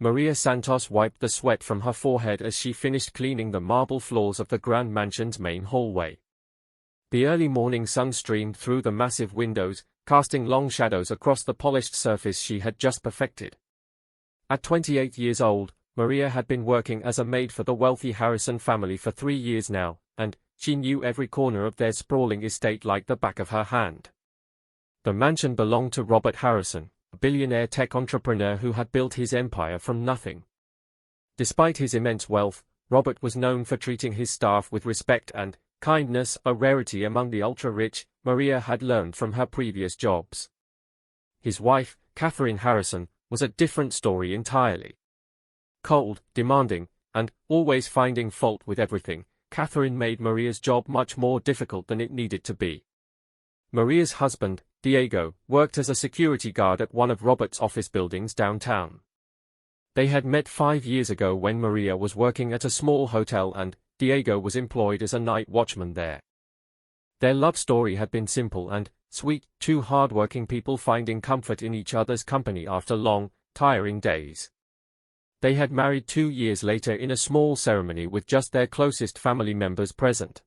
Maria Santos wiped the sweat from her forehead as she finished cleaning the marble floors of the grand mansion's main hallway. The early morning sun streamed through the massive windows, casting long shadows across the polished surface she had just perfected. At 28 years old, Maria had been working as a maid for the wealthy Harrison family for 3 years now, and she knew every corner of their sprawling estate like the back of her hand. The mansion belonged to Robert Harrison, a billionaire tech entrepreneur who had built his empire from nothing. Despite his immense wealth, Robert was known for treating his staff with respect and kindness, a rarity among the ultra-rich. Maria had learned from her previous jobs. His wife, Catherine Harrison, was a different story entirely. Cold, demanding, and always finding fault with everything, Catherine made Maria's job much more difficult than it needed to be. Maria's husband, Diego, worked as a security guard at one of Robert's office buildings downtown. They had met 5 years ago when Maria was working at a small hotel and Diego was employed as a night watchman there. Their love story had been simple and sweet, two hard-working people finding comfort in each other's company after long, tiring days. They had married 2 years later in a small ceremony with just their closest family members present.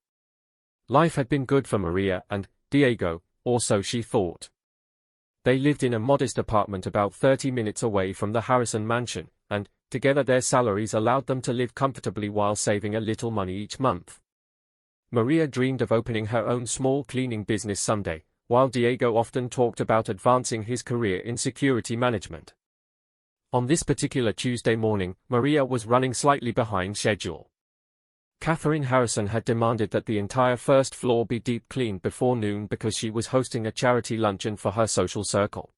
Life had been good for Maria and Diego, or so she thought. They lived in a modest apartment about 30 minutes away from the Harrison mansion, and together their salaries allowed them to live comfortably while saving a little money each month. Maria dreamed of opening her own small cleaning business someday, while Diego often talked about advancing his career in security management. On this particular Tuesday morning, Maria was running slightly behind schedule. Catherine Harrison had demanded that the entire first floor be deep cleaned before noon because she was hosting a charity luncheon for her social circle.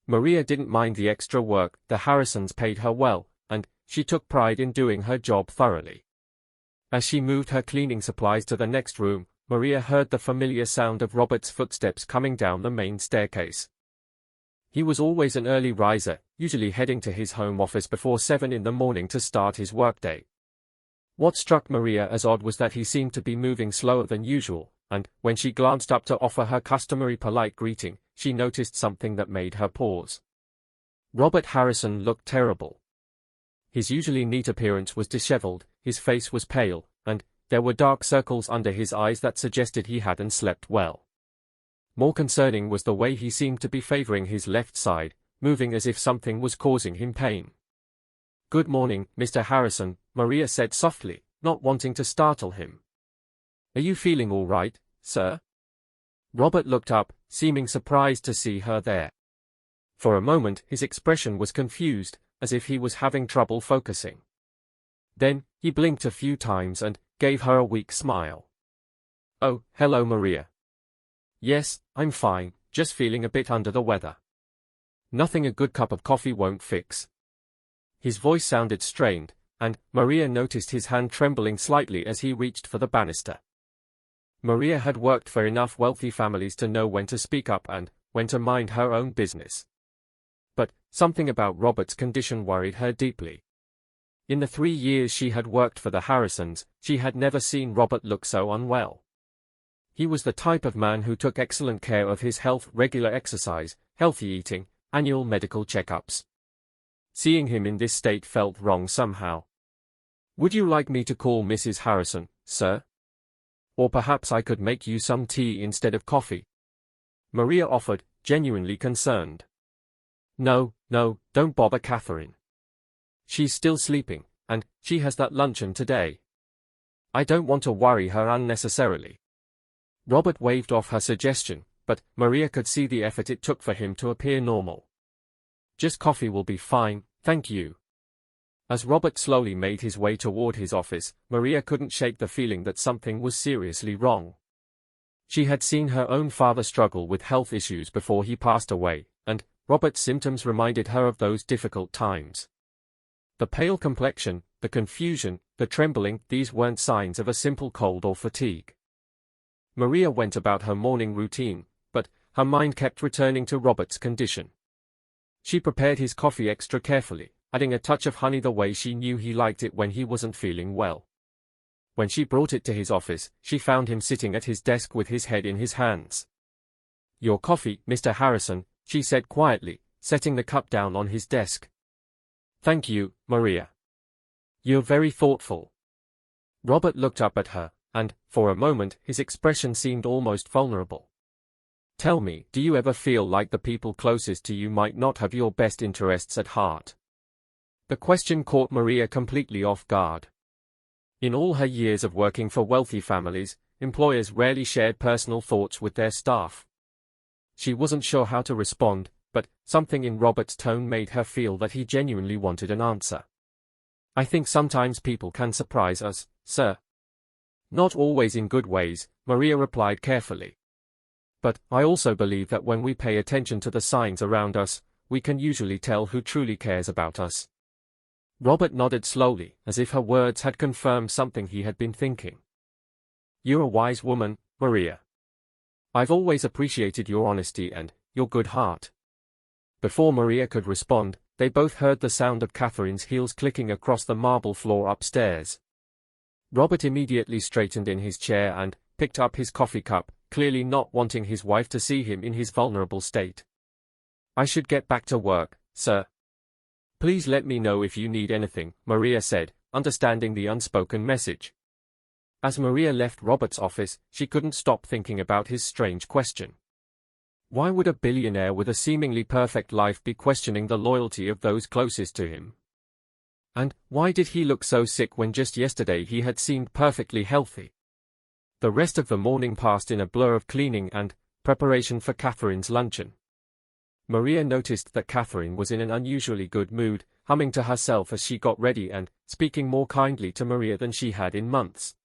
Maria didn't mind the extra work, the Harrisons paid her well, and she took pride in doing her job thoroughly. As she moved her cleaning supplies to the next room, Maria heard the familiar sound of Robert's footsteps coming down the main staircase. He was always an early riser, usually heading to his home office before 7 in the morning to start his workday. What struck Maria as odd was that he seemed to be moving slower than usual, and when she glanced up to offer her customary polite greeting, she noticed something that made her pause. Robert Harrison looked terrible. His usually neat appearance was disheveled, his face was pale, and there were dark circles under his eyes that suggested he hadn't slept well. More concerning was the way he seemed to be favoring his left side, moving as if something was causing him pain. "Good morning, Mr. Harrison," Maria said softly, not wanting to startle him. "Are you feeling all right, sir?" Robert looked up, seeming surprised to see her there. For a moment his expression was confused, as if he was having trouble focusing. Then, he blinked a few times and gave her a weak smile. "Oh, hello Maria. Yes, I'm fine, just feeling a bit under the weather. Nothing a good cup of coffee won't fix." His voice sounded strained, and Maria noticed his hand trembling slightly as he reached for the banister. Maria had worked for enough wealthy families to know when to speak up and when to mind her own business. But something about Robert's condition worried her deeply. In the 3 years she had worked for the Harrisons, she had never seen Robert look so unwell. He was the type of man who took excellent care of his health, regular exercise, healthy eating, annual medical checkups. Seeing him in this state felt wrong somehow. "Would you like me to call Mrs. Harrison, sir? Or perhaps I could make you some tea instead of coffee?" Maria offered, genuinely concerned. No, don't bother Catherine. She's still sleeping, and she has that luncheon today. I don't want to worry her unnecessarily." Robert waved off her suggestion, but Maria could see the effort it took for him to appear normal. "Just coffee will be fine, thank you." As Robert slowly made his way toward his office, Maria couldn't shake the feeling that something was seriously wrong. She had seen her own father struggle with health issues before he passed away, and Robert's symptoms reminded her of those difficult times. The pale complexion, the confusion, the trembling, these weren't signs of a simple cold or fatigue. Maria went about her morning routine, but her mind kept returning to Robert's condition. She prepared his coffee extra carefully, adding a touch of honey the way she knew he liked it when he wasn't feeling well. When she brought it to his office, she found him sitting at his desk with his head in his hands. "Your coffee, Mr. Harrison," she said quietly, setting the cup down on his desk. Thank you, Maria. You're very thoughtful. Robert looked up at her, and, for a moment, his expression seemed almost vulnerable. Tell me, do you ever feel like the people closest to you might not have your best interests at heart? The question caught Maria completely off guard. In all her years of working for wealthy families, employers rarely shared personal thoughts with their staff. She wasn't sure how to respond, but something in Robert's tone made her feel that he genuinely wanted an answer. I think sometimes people can surprise us, sir. Not always in good ways, Maria replied carefully. But I also believe that when we pay attention to the signs around us, we can usually tell who truly cares about us. Robert nodded slowly, as if her words had confirmed something he had been thinking. You're a wise woman, Maria. I've always appreciated your honesty and your good heart. Before Maria could respond, they both heard the sound of Catherine's heels clicking across the marble floor upstairs. Robert immediately straightened in his chair and picked up his coffee cup, clearly not wanting his wife to see him in his vulnerable state. I should get back to work, sir. Please let me know if you need anything, Maria said, understanding the unspoken message. As Maria left Robert's office, she couldn't stop thinking about his strange question. Why would a billionaire with a seemingly perfect life be questioning the loyalty of those closest to him? And why did he look so sick when just yesterday he had seemed perfectly healthy? The rest of the morning passed in a blur of cleaning and preparation for Catherine's luncheon. Maria noticed that Catherine was in an unusually good mood, humming to herself as she got ready and speaking more kindly to Maria than she had in months.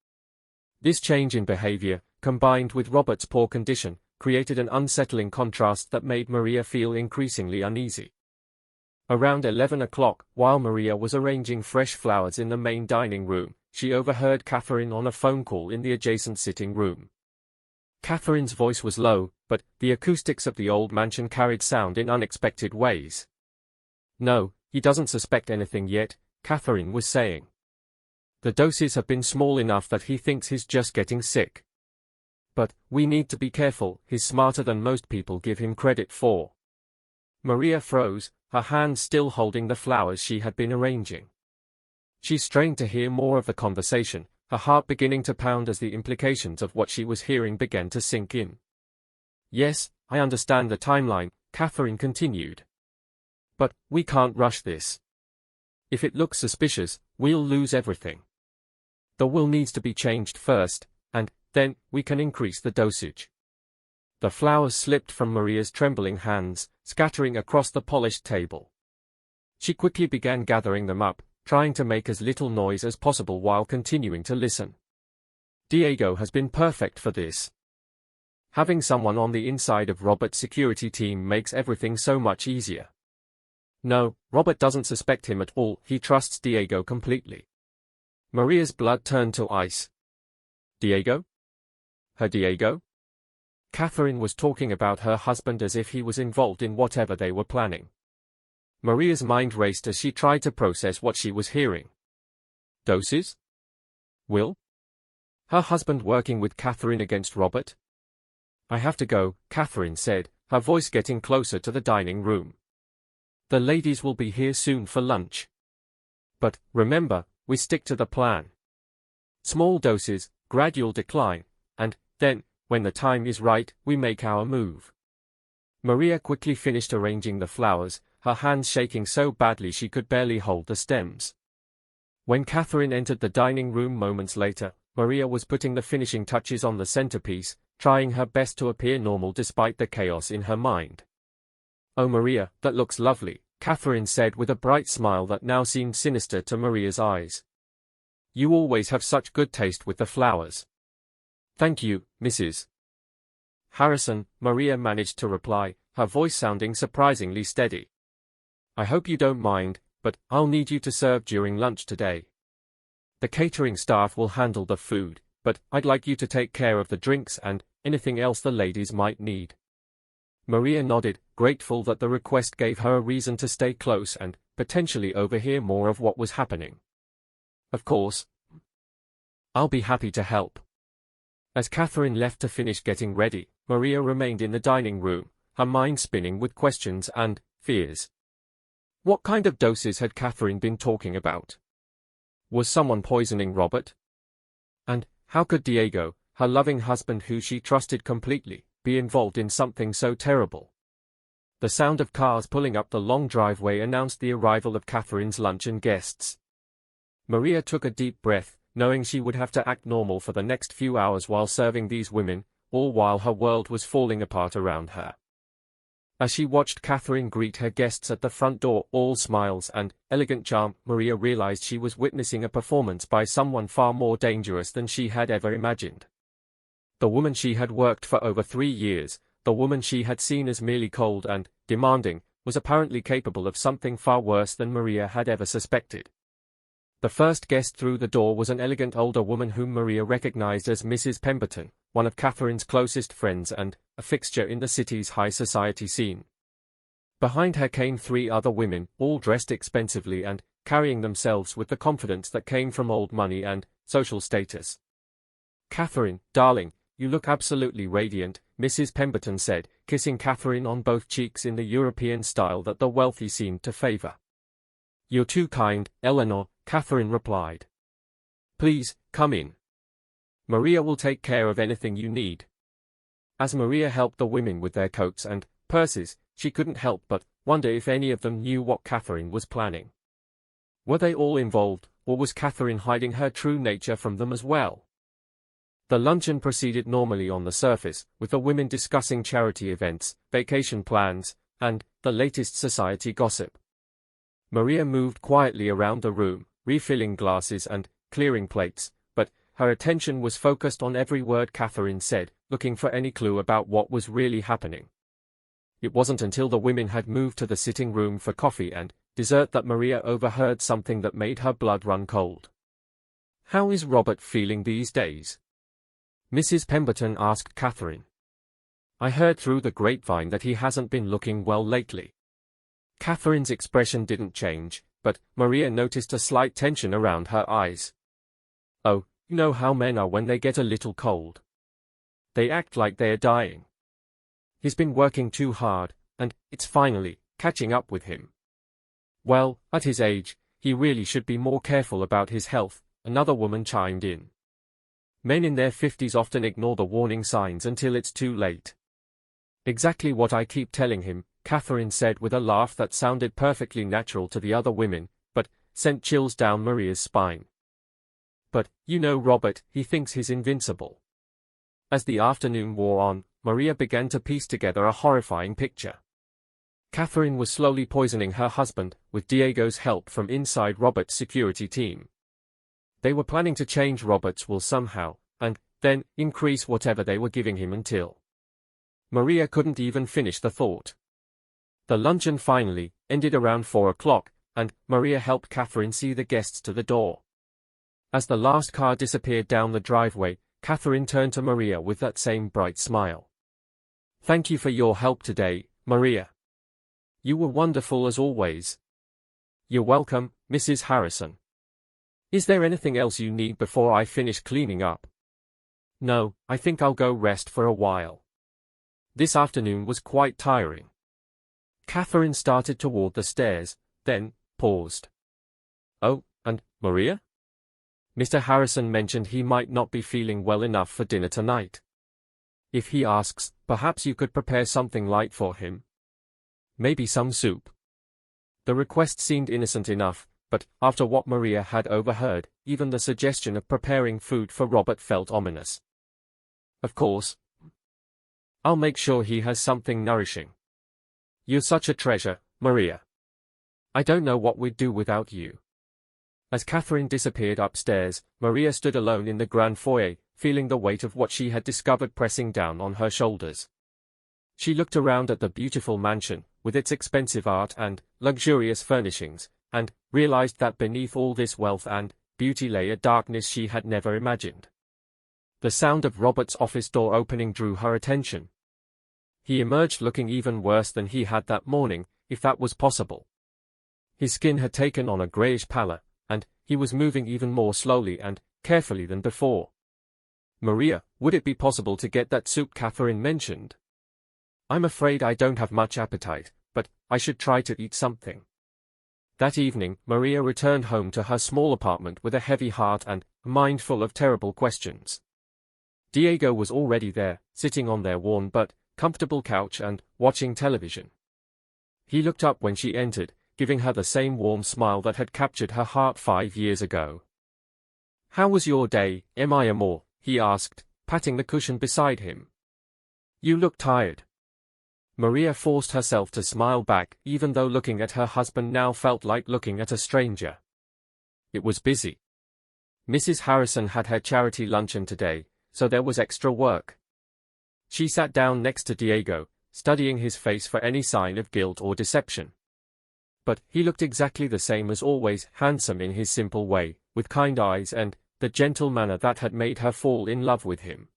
This change in behavior, combined with Robert's poor condition, created an unsettling contrast that made Maria feel increasingly uneasy. Around 11 o'clock, while Maria was arranging fresh flowers in the main dining room, she overheard Catherine on a phone call in the adjacent sitting room. Catherine's voice was low, but the acoustics of the old mansion carried sound in unexpected ways. No, he doesn't suspect anything yet, Catherine was saying. The doses have been small enough that he thinks he's just getting sick. But we need to be careful, he's smarter than most people give him credit for. Maria froze, her hands still holding the flowers she had been arranging. She strained to hear more of the conversation, her heart beginning to pound as the implications of what she was hearing began to sink in. Yes, I understand the timeline, Catherine continued. But we can't rush this. If it looks suspicious, we'll lose everything. The will needs to be changed first, and then we can increase the dosage. The flowers slipped from Maria's trembling hands, scattering across the polished table. She quickly began gathering them up, trying to make as little noise as possible while continuing to listen. Diego has been perfect for this. Having someone on the inside of Robert's security team makes everything so much easier. No, Robert doesn't suspect him at all, he trusts Diego completely. Maria's blood turned to ice. Diego? Her Diego? Catherine was talking about her husband as if he was involved in whatever they were planning. Maria's mind raced as she tried to process what she was hearing. Doses? Will? Her husband working with Catherine against Robert? I have to go, Catherine said, her voice getting closer to the dining room. The ladies will be here soon for lunch. But, remember, we stick to the plan. Small doses, gradual decline, and then, when the time is right, we make our move. Maria quickly finished arranging the flowers, her hands shaking so badly she could barely hold the stems. When Catherine entered the dining room moments later, Maria was putting the finishing touches on the centerpiece, trying her best to appear normal despite the chaos in her mind. Oh Maria, that looks lovely, Catherine said with a bright smile that now seemed sinister to Maria's eyes. You always have such good taste with the flowers. Thank you, Mrs. Harrison, Maria managed to reply, her voice sounding surprisingly steady. I hope you don't mind, but I'll need you to serve during lunch today. The catering staff will handle the food, but I'd like you to take care of the drinks and anything else the ladies might need. Maria nodded, grateful that the request gave her a reason to stay close and potentially overhear more of what was happening. Of course. I'll be happy to help. As Catherine left to finish getting ready, Maria remained in the dining room, her mind spinning with questions and fears. What kind of doses had Catherine been talking about? Was someone poisoning Robert? And how could Diego, her loving husband who she trusted completely, be involved in something so terrible? The sound of cars pulling up the long driveway announced the arrival of Catherine's luncheon guests. Maria took a deep breath, knowing she would have to act normal for the next few hours while serving these women, all while her world was falling apart around her. As she watched Catherine greet her guests at the front door, all smiles and elegant charm, Maria realized she was witnessing a performance by someone far more dangerous than she had ever imagined. The woman she had worked for over 3 years, the woman she had seen as merely cold and demanding, was apparently capable of something far worse than Maria had ever suspected. The first guest through the door was an elegant older woman whom Maria recognized as Mrs. Pemberton, one of Catherine's closest friends and a fixture in the city's high society scene. Behind her came 3 other women, all dressed expensively and carrying themselves with the confidence that came from old money and social status. "Catherine, darling, you look absolutely radiant," Mrs. Pemberton said, kissing Catherine on both cheeks in the European style that the wealthy seemed to favor. "You're too kind, Eleanor," Catherine replied. "Please, come in. Maria will take care of anything you need." As Maria helped the women with their coats and purses, she couldn't help but wonder if any of them knew what Catherine was planning. Were they all involved, or was Catherine hiding her true nature from them as well? The luncheon proceeded normally on the surface, with the women discussing charity events, vacation plans, and the latest society gossip. Maria moved quietly around the room, refilling glasses and clearing plates, but her attention was focused on every word Catherine said, looking for any clue about what was really happening. It wasn't until the women had moved to the sitting room for coffee and dessert that Maria overheard something that made her blood run cold. "How is Robert feeling these days?" Mrs. Pemberton asked Catherine. "I heard through the grapevine that he hasn't been looking well lately." Catherine's expression didn't change, but Maria noticed a slight tension around her eyes. "Oh, you know how men are when they get a little cold. They act like they're dying. He's been working too hard, and it's finally catching up with him. Well, at his age, he really should be more careful about his health," another woman chimed in. "Men in their 50s often ignore the warning signs until it's too late." "Exactly what I keep telling him," Catherine said with a laugh that sounded perfectly natural to the other women, but sent chills down Maria's spine. "But, you know Robert, he thinks he's invincible." As the afternoon wore on, Maria began to piece together a horrifying picture. Catherine was slowly poisoning her husband, with Diego's help from inside Robert's security team. They were planning to change Robert's will somehow, and then increase whatever they were giving him until... Maria couldn't even finish the thought. The luncheon finally ended around 4 o'clock, and Maria helped Catherine see the guests to the door. As the last car disappeared down the driveway, Catherine turned to Maria with that same bright smile. "Thank you for your help today, Maria. You were wonderful as always." "You're welcome, Mrs. Harrison. Is there anything else you need before I finish cleaning up?" "No, I think I'll go rest for a while. This afternoon was quite tiring." Catherine started toward the stairs, then paused. "Oh, and Maria? Mr. Harrison mentioned he might not be feeling well enough for dinner tonight. If he asks, perhaps you could prepare something light for him. Maybe some soup." The request seemed innocent enough, but after what Maria had overheard, even the suggestion of preparing food for Robert felt ominous. "Of course. I'll make sure he has something nourishing. You're such a treasure, Maria. I don't know what we'd do without you." As Catherine disappeared upstairs, Maria stood alone in the grand foyer, feeling the weight of what she had discovered pressing down on her shoulders. She looked around at the beautiful mansion, with its expensive art and luxurious furnishings, and realized that beneath all this wealth and beauty lay a darkness she had never imagined. The sound of Robert's office door opening drew her attention. He emerged looking even worse than he had that morning, if that was possible. His skin had taken on a grayish pallor, and he was moving even more slowly and carefully than before. "Maria, would it be possible to get that soup Catherine mentioned? I'm afraid I don't have much appetite, but I should try to eat something." That evening, Maria returned home to her small apartment with a heavy heart and a mind full of terrible questions. Diego was already there, sitting on their worn but comfortable couch and watching television. He looked up when she entered, giving her the same warm smile that had captured her heart 5 years ago. "How was your day, mi amor?" he asked, patting the cushion beside him. "You look tired." Maria forced herself to smile back, even though looking at her husband now felt like looking at a stranger. It was busy. Mrs. Harrison had her charity luncheon today, so there was extra work. She sat down next to Diego, studying his face for any sign of guilt or deception. But he looked exactly the same as always, handsome in his simple way, with kind eyes and the gentle manner that had made her fall in love with him.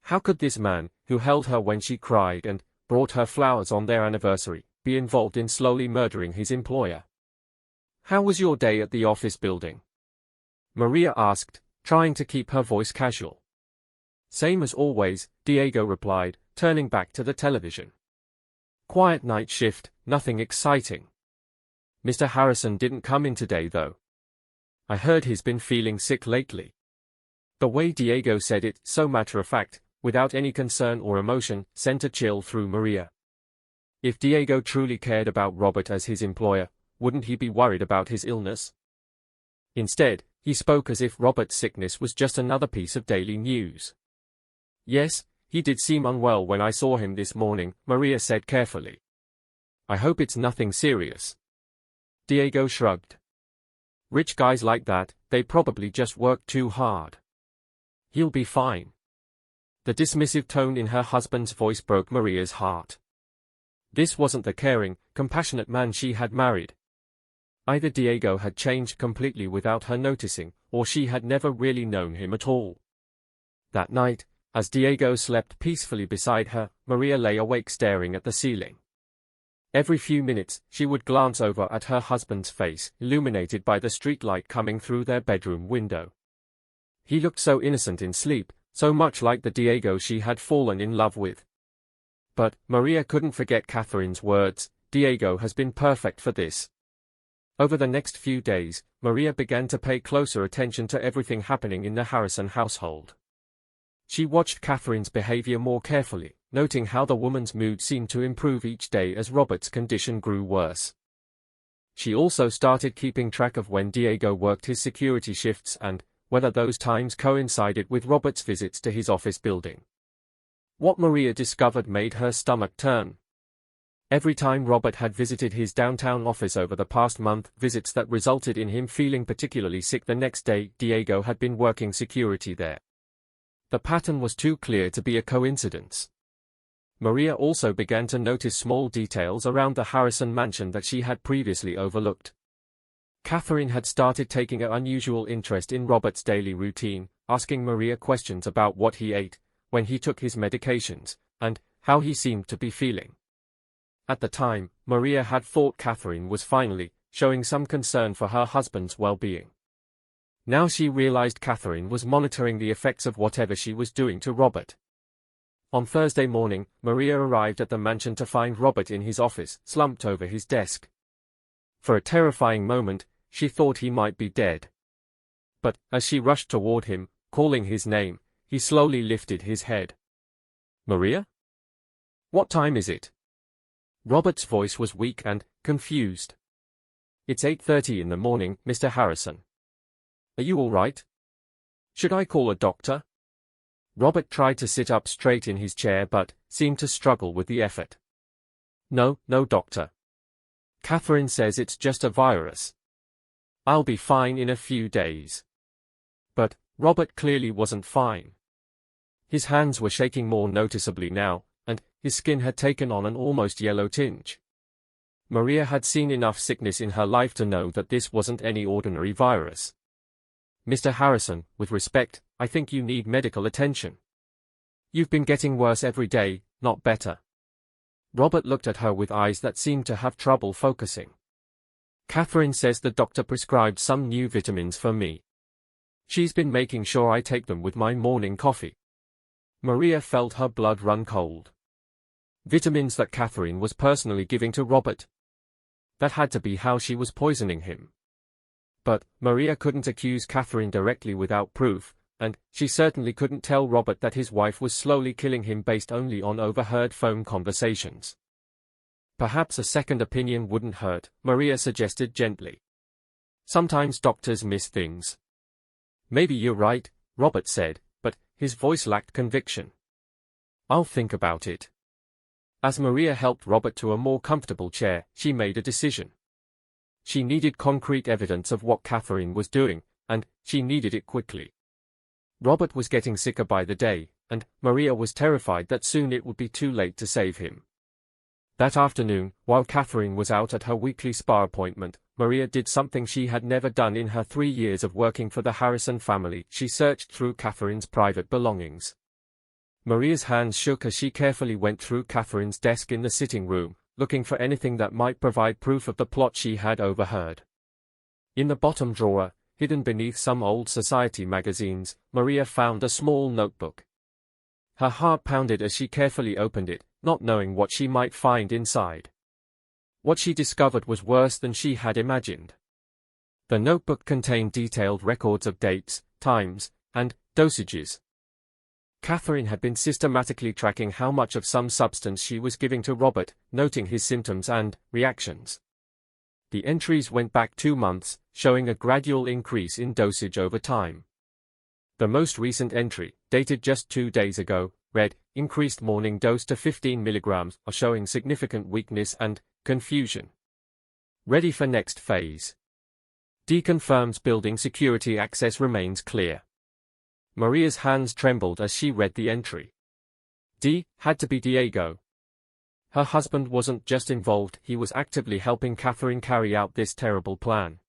How could this man, who held her when she cried and brought her flowers on their anniversary, be involved in slowly murdering his employer? "How was your day at the office building?" Maria asked, trying to keep her voice casual. "Same as always," Diego replied, turning back to the television. "Quiet night shift, nothing exciting. Mr. Harrison didn't come in today though. I heard he's been feeling sick lately." The way Diego said it, so matter-of-fact, without any concern or emotion, sent a chill through Maria. If Diego truly cared about Robert as his employer, wouldn't he be worried about his illness? Instead, he spoke as if Robert's sickness was just another piece of daily news. "Yes, he did seem unwell when I saw him this morning," Maria said carefully. "I hope it's nothing serious." Diego shrugged. "Rich guys like that, they probably just work too hard. He'll be fine." The dismissive tone in her husband's voice broke Maria's heart. This wasn't the caring, compassionate man she had married. Either Diego had changed completely without her noticing, or she had never really known him at all. That night, as Diego slept peacefully beside her, Maria lay awake staring at the ceiling. Every few minutes, she would glance over at her husband's face, illuminated by the streetlight coming through their bedroom window. He looked so innocent in sleep, so much like the Diego she had fallen in love with. But Maria couldn't forget Catherine's words, "Diego has been perfect for this." Over the next few days, Maria began to pay closer attention to everything happening in the Harrison household. She watched Catherine's behavior more carefully, noting how the woman's mood seemed to improve each day as Robert's condition grew worse. She also started keeping track of when Diego worked his security shifts and whether those times coincided with Robert's visits to his office building. What Maria discovered made her stomach turn. Every time Robert had visited his downtown office over the past month, visits that resulted in him feeling particularly sick the next day, Diego had been working security there. The pattern was too clear to be a coincidence. Maria also began to notice small details around the Harrison mansion that she had previously overlooked. Catherine had started taking an unusual interest in Robert's daily routine, asking Maria questions about what he ate, when he took his medications, and how he seemed to be feeling. At the time, Maria had thought Catherine was finally showing some concern for her husband's well-being. Now she realized Catherine was monitoring the effects of whatever she was doing to Robert. On Thursday morning, Maria arrived at the mansion to find Robert in his office, slumped over his desk. For a terrifying moment, she thought he might be dead. But, as she rushed toward him, calling his name, he slowly lifted his head. "Maria? What time is it?" Robert's voice was weak and confused. "It's 8:30 in the morning, Mr. Harrison. Are you all right? Should I call a doctor?" Robert tried to sit up straight in his chair but seemed to struggle with the effort. No, doctor. Catherine says it's just a virus. I'll be fine in a few days." But Robert clearly wasn't fine. His hands were shaking more noticeably now, and his skin had taken on an almost yellow tinge. Maria had seen enough sickness in her life to know that this wasn't any ordinary virus. "Mr. Harrison, with respect, I think you need medical attention. You've been getting worse every day, not better." Robert looked at her with eyes that seemed to have trouble focusing. "Catherine says the doctor prescribed some new vitamins for me. She's been making sure I take them with my morning coffee." Maria felt her blood run cold. Vitamins that Catherine was personally giving to Robert. that had to be how she was poisoning him. But Maria couldn't accuse Catherine directly without proof, and she certainly couldn't tell Robert that his wife was slowly killing him based only on overheard phone conversations. Perhaps a second opinion wouldn't hurt, Maria suggested gently. Sometimes doctors miss things. Maybe you're right, Robert said, but his voice lacked conviction. I'll think about it. As Maria helped Robert to a more comfortable chair, she made a decision. She needed concrete evidence of what Catherine was doing, and she needed it quickly. Robert was getting sicker by the day, and Maria was terrified that soon it would be too late to save him. That afternoon, while Catherine was out at her weekly spa appointment, Maria did something she had never done in her 3 years of working for the Harrison family. She searched through Catherine's private belongings. Maria's hands shook as she carefully went through Catherine's desk in the sitting room, looking for anything that might provide proof of the plot she had overheard. In the bottom drawer, hidden beneath some old society magazines, Maria found a small notebook. Her heart pounded as she carefully opened it, not knowing what she might find inside. What she discovered was worse than she had imagined. The notebook contained detailed records of dates, times, and dosages. Catherine had been systematically tracking how much of some substance she was giving to Robert, noting his symptoms and reactions. The entries went back 2 months, showing a gradual increase in dosage over time. The most recent entry, dated just 2 days ago, read, increased morning dose to 15 milligrams, are showing significant weakness and confusion. Ready for next phase. D confirms building security access remains clear. Maria's hands trembled as she read the entry. D had to be Diego. Her husband wasn't just involved, he was actively helping Catherine carry out this terrible plan.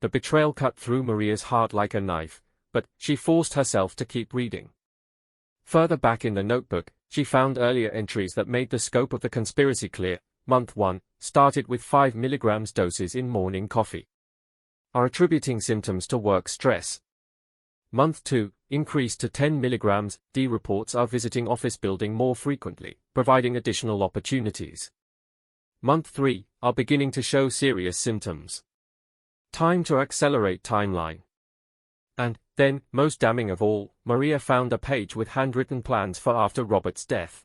The betrayal cut through Maria's heart like a knife, but she forced herself to keep reading. Further back in the notebook, she found earlier entries that made the scope of the conspiracy clear. Month 1 started with 5 milligrams doses in morning coffee. Are attributing symptoms to work stress. Month 2 increased to 10 milligrams. D reports are visiting office building more frequently, providing additional opportunities. Month 3 are beginning to show serious symptoms. Time to accelerate timeline. And then, most damning of all, Maria found a page with handwritten plans for after Robert's death.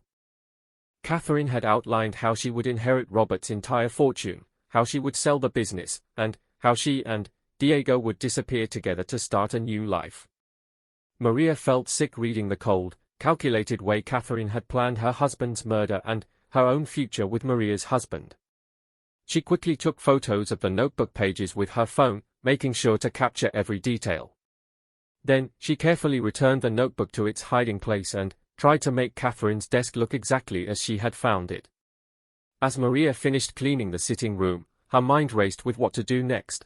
Catherine had outlined how she would inherit Robert's entire fortune, how she would sell the business, and how she and Diego would disappear together to start a new life. Maria felt sick reading the cold, calculated way Catherine had planned her husband's murder and her own future with Maria's husband. She quickly took photos of the notebook pages with her phone, making sure to capture every detail. Then, she carefully returned the notebook to its hiding place and tried to make Catherine's desk look exactly as she had found it. As Maria finished cleaning the sitting room, her mind raced with what to do next.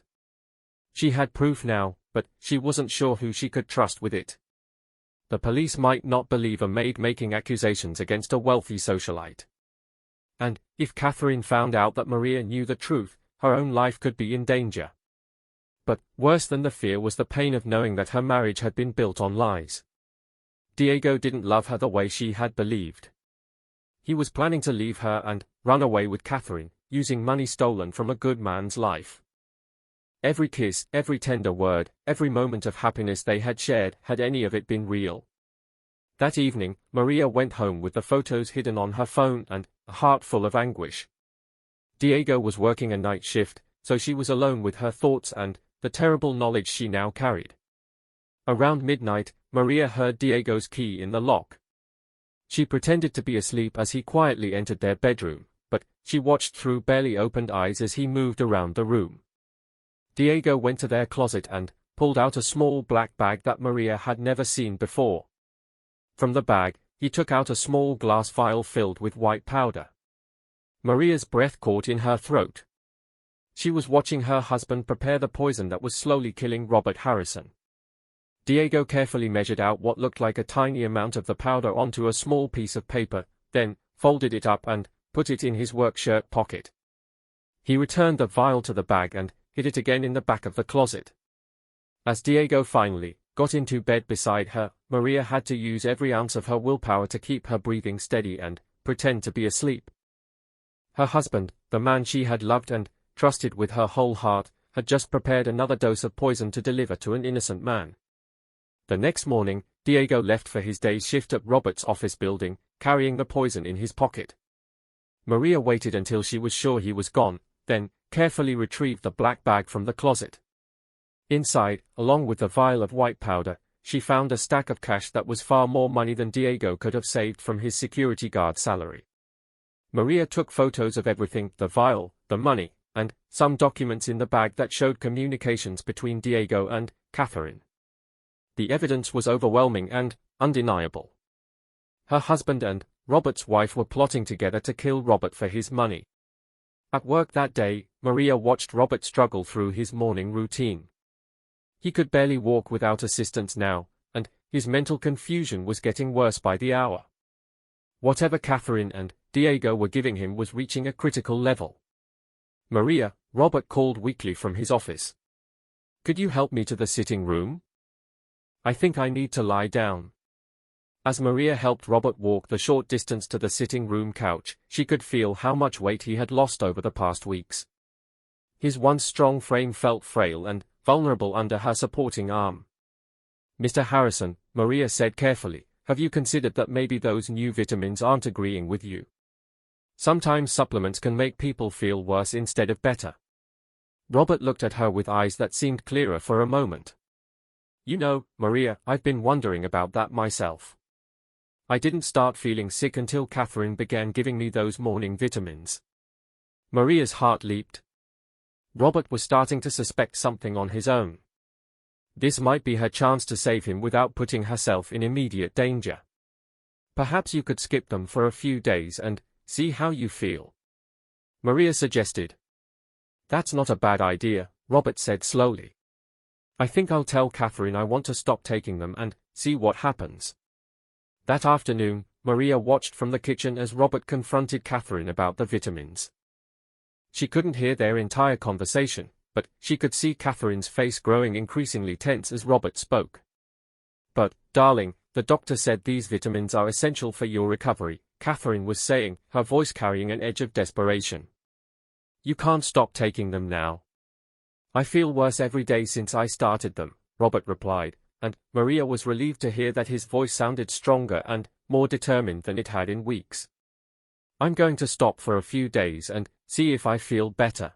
She had proof now, but she wasn't sure who she could trust with it. The police might not believe a maid making accusations against a wealthy socialite. And, if Catherine found out that Maria knew the truth, her own life could be in danger. But, worse than the fear was the pain of knowing that her marriage had been built on lies. Diego didn't love her the way she had believed. He was planning to leave her and run away with Catherine, using money stolen from a good man's life. Every kiss, every tender word, every moment of happiness they had shared, had any of it been real? That evening, Maria went home with the photos hidden on her phone and a heart full of anguish. Diego was working a night shift, so she was alone with her thoughts and the terrible knowledge she now carried. Around midnight, Maria heard Diego's key in the lock. She pretended to be asleep as he quietly entered their bedroom, but she watched through barely opened eyes as he moved around the room. Diego went to their closet and pulled out a small black bag that Maria had never seen before. From the bag, he took out a small glass vial filled with white powder. Maria's breath caught in her throat. She was watching her husband prepare the poison that was slowly killing Robert Harrison. Diego carefully measured out what looked like a tiny amount of the powder onto a small piece of paper, then folded it up and put it in his work shirt pocket. He returned the vial to the bag and hid it again in the back of the closet. As Diego finally got into bed beside her, Maria had to use every ounce of her willpower to keep her breathing steady and pretend to be asleep. Her husband, the man she had loved and trusted with her whole heart, had just prepared another dose of poison to deliver to an innocent man. The next morning, Diego left for his day's shift at Robert's office building, carrying the poison in his pocket. Maria waited until she was sure he was gone, then carefully retrieved the black bag from the closet. Inside, along with the vial of white powder, she found a stack of cash that was far more money than Diego could have saved from his security guard salary. Maria took photos of everything, the vial, the money, and some documents in the bag that showed communications between Diego and Catherine. The evidence was overwhelming and undeniable. Her husband and Robert's wife were plotting together to kill Robert for his money. At work that day, Maria watched Robert struggle through his morning routine. He could barely walk without assistance now, and his mental confusion was getting worse by the hour. Whatever Catherine and Diego were giving him was reaching a critical level. "Maria," Robert called weakly from his office. "Could you help me to the sitting room? I think I need to lie down." As Maria helped Robert walk the short distance to the sitting room couch, she could feel how much weight he had lost over the past weeks. His once strong frame felt frail and vulnerable under her supporting arm. "Mr. Harrison," Maria said carefully, "have you considered that maybe those new vitamins aren't agreeing with you? Sometimes supplements can make people feel worse instead of better." Robert looked at her with eyes that seemed clearer for a moment. "You know, Maria, I've been wondering about that myself. I didn't start feeling sick until Catherine began giving me those morning vitamins." Maria's heart leaped. Robert was starting to suspect something on his own. This might be her chance to save him without putting herself in immediate danger. "Perhaps you could skip them for a few days and see how you feel," Maria suggested. "That's not a bad idea," Robert said slowly. "I think I'll tell Catherine I want to stop taking them and see what happens." That afternoon, Maria watched from the kitchen as Robert confronted Catherine about the vitamins. She couldn't hear their entire conversation, but she could see Catherine's face growing increasingly tense as Robert spoke. "But, darling, the doctor said these vitamins are essential for your recovery," Catherine was saying, her voice carrying an edge of desperation. "You can't stop taking them now." "I feel worse every day since I started them," Robert replied, and Maria was relieved to hear that his voice sounded stronger and more determined than it had in weeks. "I'm going to stop for a few days and see if I feel better."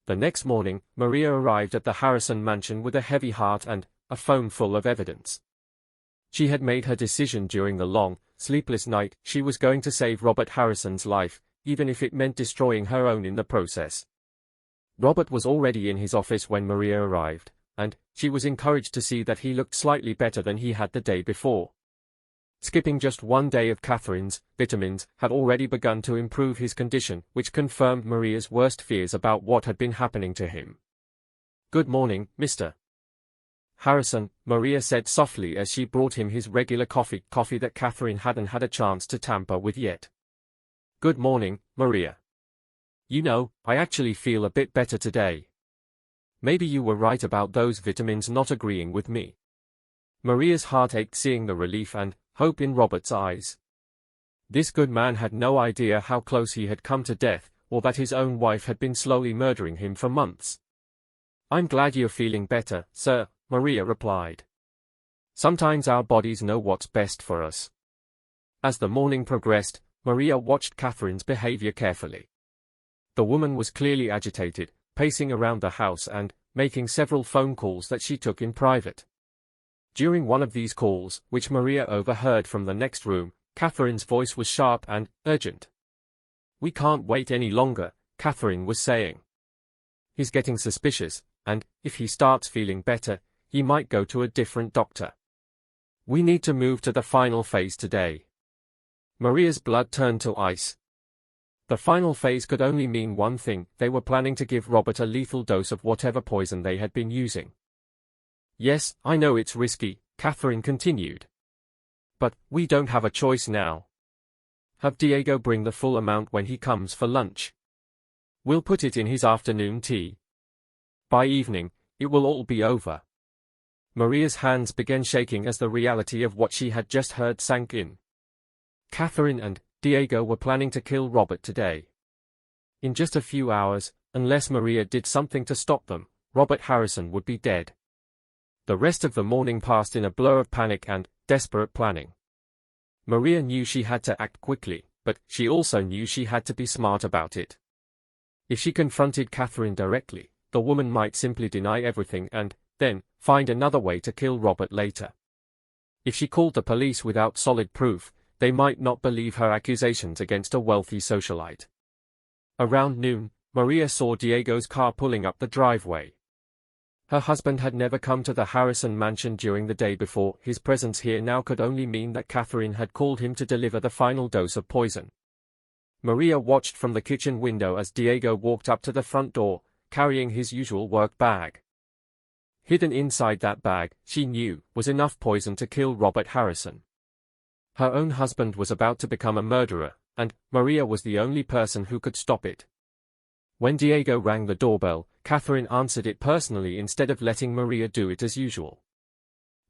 The next morning, Maria arrived at the Harrison mansion with a heavy heart and a phone full of evidence. She had made her decision during the long, sleepless night. She was going to save Robert Harrison's life, even if it meant destroying her own in the process. Robert was already in his office when Maria arrived, and she was encouraged to see that he looked slightly better than he had the day before. Skipping just one day of Catherine's vitamins had already begun to improve his condition, which confirmed Maria's worst fears about what had been happening to him. "Good morning, Mr. Harrison," Maria said softly as she brought him his regular coffee that Catherine hadn't had a chance to tamper with yet. "Good morning, Maria. You know, I actually feel a bit better today. Maybe you were right about those vitamins not agreeing with me." Maria's heart ached seeing the relief and hope in Robert's eyes. This good man had no idea how close he had come to death, or that his own wife had been slowly murdering him for months. "I'm glad you're feeling better, sir," Maria replied. "Sometimes our bodies know what's best for us." As the morning progressed, Maria watched Catherine's behavior carefully. The woman was clearly agitated, pacing around the house and making several phone calls that she took in private. During one of these calls, which Maria overheard from the next room, Catherine's voice was sharp and urgent. "We can't wait any longer," Catherine was saying. "He's getting suspicious, and if he starts feeling better, he might go to a different doctor. We need to move to the final phase today." Maria's blood turned to ice. The final phase could only mean one thing: they were planning to give Robert a lethal dose of whatever poison they had been using. "Yes, I know it's risky," Catherine continued. "But we don't have a choice now. Have Diego bring the full amount when he comes for lunch. We'll put it in his afternoon tea. By evening, it will all be over." Maria's hands began shaking as the reality of what she had just heard sank in. Catherine and Diego were planning to kill Robert today. In just a few hours, Unless Maria did something to stop them, Robert Harrison would be dead. The rest of the morning passed in a blur of panic and desperate planning. Maria knew she had to act quickly, but she also knew she had to be smart about it. If she confronted Catherine directly, the woman might simply deny everything and then find another way to kill Robert later. If she called the police without solid proof, they might not believe her accusations against a wealthy socialite. Around noon, Maria saw Diego's car pulling up the driveway. Her husband had never come to the Harrison mansion during the day before. His presence here now could only mean that Catherine had called him to deliver the final dose of poison. Maria watched from the kitchen window as Diego walked up to the front door, carrying his usual work bag. Hidden inside that bag, she knew, was enough poison to kill Robert Harrison. Her own husband was about to become a murderer, and Maria was the only person who could stop it. When Diego rang the doorbell, Catherine answered it personally instead of letting Maria do it as usual.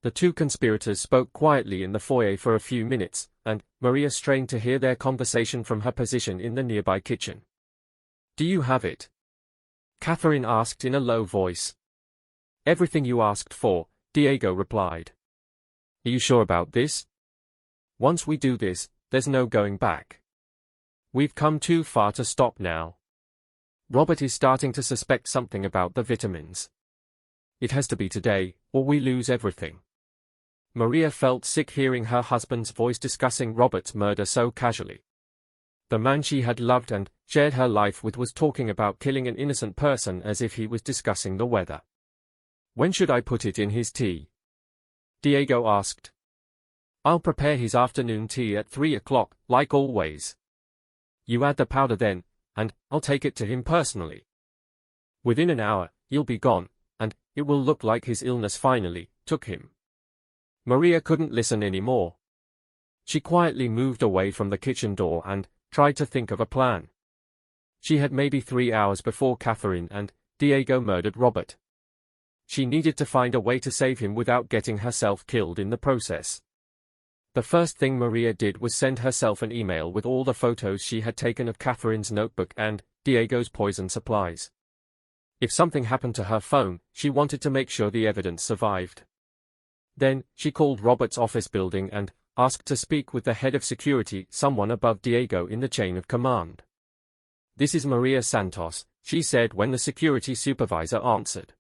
The two conspirators spoke quietly in the foyer for a few minutes, and Maria strained to hear their conversation from her position in the nearby kitchen. "Do you have it?" Catherine asked in a low voice. "Everything you asked for," Diego replied. "Are you sure about this? Once we do this, there's no going back. We've come too far to stop now. Robert is starting to suspect something about the vitamins. It has to be today, or we lose everything." Maria felt sick hearing her husband's voice discussing Robert's murder so casually. The man she had loved and shared her life with was talking about killing an innocent person as if he was discussing the weather. "When should I put it in his tea?" Diego asked. "I'll prepare his afternoon tea at 3 o'clock, like always. You add the powder then, and I'll take it to him personally. Within an hour, he'll be gone, and it will look like his illness finally took him." Maria couldn't listen anymore. She quietly moved away from the kitchen door and tried to think of a plan. She had maybe 3 hours before Catherine and Diego murdered Robert. She needed to find a way to save him without getting herself killed in the process. The first thing Maria did was send herself an email with all the photos she had taken of Catherine's notebook and Diego's poison supplies. If something happened to her phone, she wanted to make sure the evidence survived. Then, she called Robert's office building and asked to speak with the head of security, someone above Diego in the chain of command. "This is Maria Santos," she said when the security supervisor answered.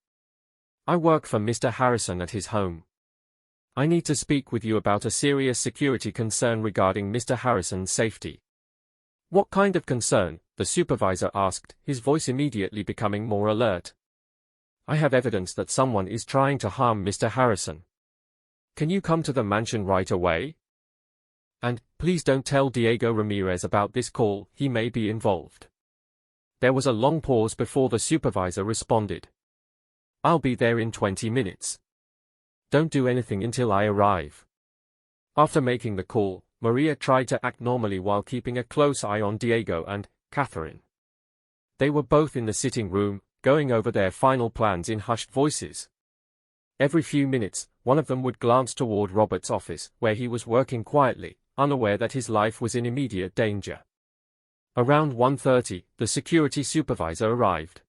"I work for Mr. Harrison at his home. I need to speak with you about a serious security concern regarding Mr. Harrison's safety." "What kind of concern?" the supervisor asked, his voice immediately becoming more alert. "I have evidence that someone is trying to harm Mr. Harrison. Can you come to the mansion right away? And please don't tell Diego Ramirez about this call, he may be involved." There was a long pause before the supervisor responded. "I'll be there in 20 minutes. Don't do anything until I arrive." After making the call, Maria tried to act normally while keeping a close eye on Diego and Catherine. They were both in the sitting room, going over their final plans in hushed voices. Every few minutes, one of them would glance toward Robert's office, where he was working quietly, unaware that his life was in immediate danger. Around 1:30, the security supervisor arrived.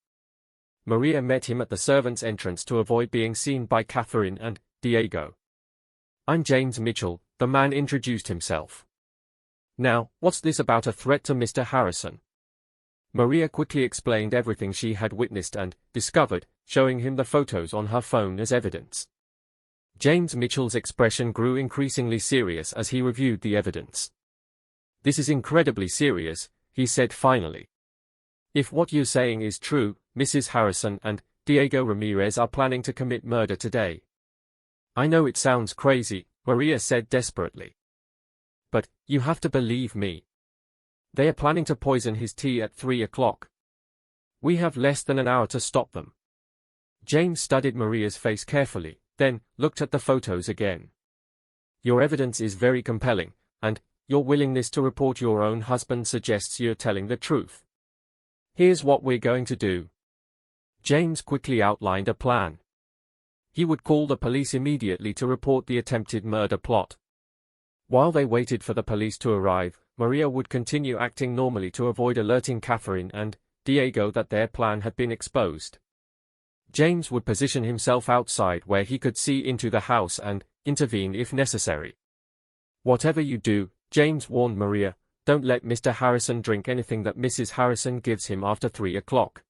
Maria met him at the servants' entrance to avoid being seen by Catherine and Diego. "I'm James Mitchell," the man introduced himself. "Now, what's this about a threat to Mr. Harrison?" Maria quickly explained everything she had witnessed and discovered, showing him the photos on her phone as evidence. James Mitchell's expression grew increasingly serious as he reviewed the evidence. "This is incredibly serious," he said finally. "If what you're saying is true, Mrs. Harrison and Diego Ramirez are planning to commit murder today." "I know it sounds crazy," Maria said desperately. "But you have to believe me. They are planning to poison his tea at 3 o'clock. We have less than an hour to stop them." James studied Maria's face carefully, then looked at the photos again. "Your evidence is very compelling, and your willingness to report your own husband suggests you're telling the truth. Here's what we're going to do." James quickly outlined a plan. He would call the police immediately to report the attempted murder plot. While they waited for the police to arrive, Maria would continue acting normally to avoid alerting Catherine and Diego that their plan had been exposed. James would position himself outside where he could see into the house and intervene if necessary. "Whatever you do," James warned Maria, "don't let Mr. Harrison drink anything that Mrs. Harrison gives him after 3 o'clock."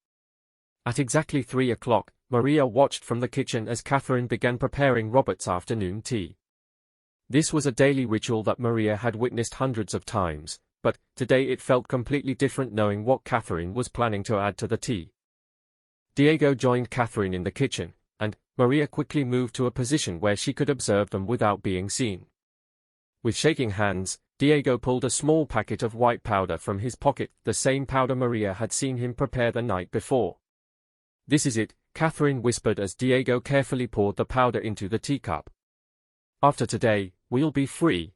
At exactly 3 o'clock, Maria watched from the kitchen as Catherine began preparing Robert's afternoon tea. This was a daily ritual that Maria had witnessed hundreds of times, but today it felt completely different knowing what Catherine was planning to add to the tea. Diego joined Catherine in the kitchen, and Maria quickly moved to a position where she could observe them without being seen. With shaking hands, Diego pulled a small packet of white powder from his pocket, the same powder Maria had seen him prepare the night before. "This is it," Catherine whispered as Diego carefully poured the powder into the teacup. "After today, we'll be free."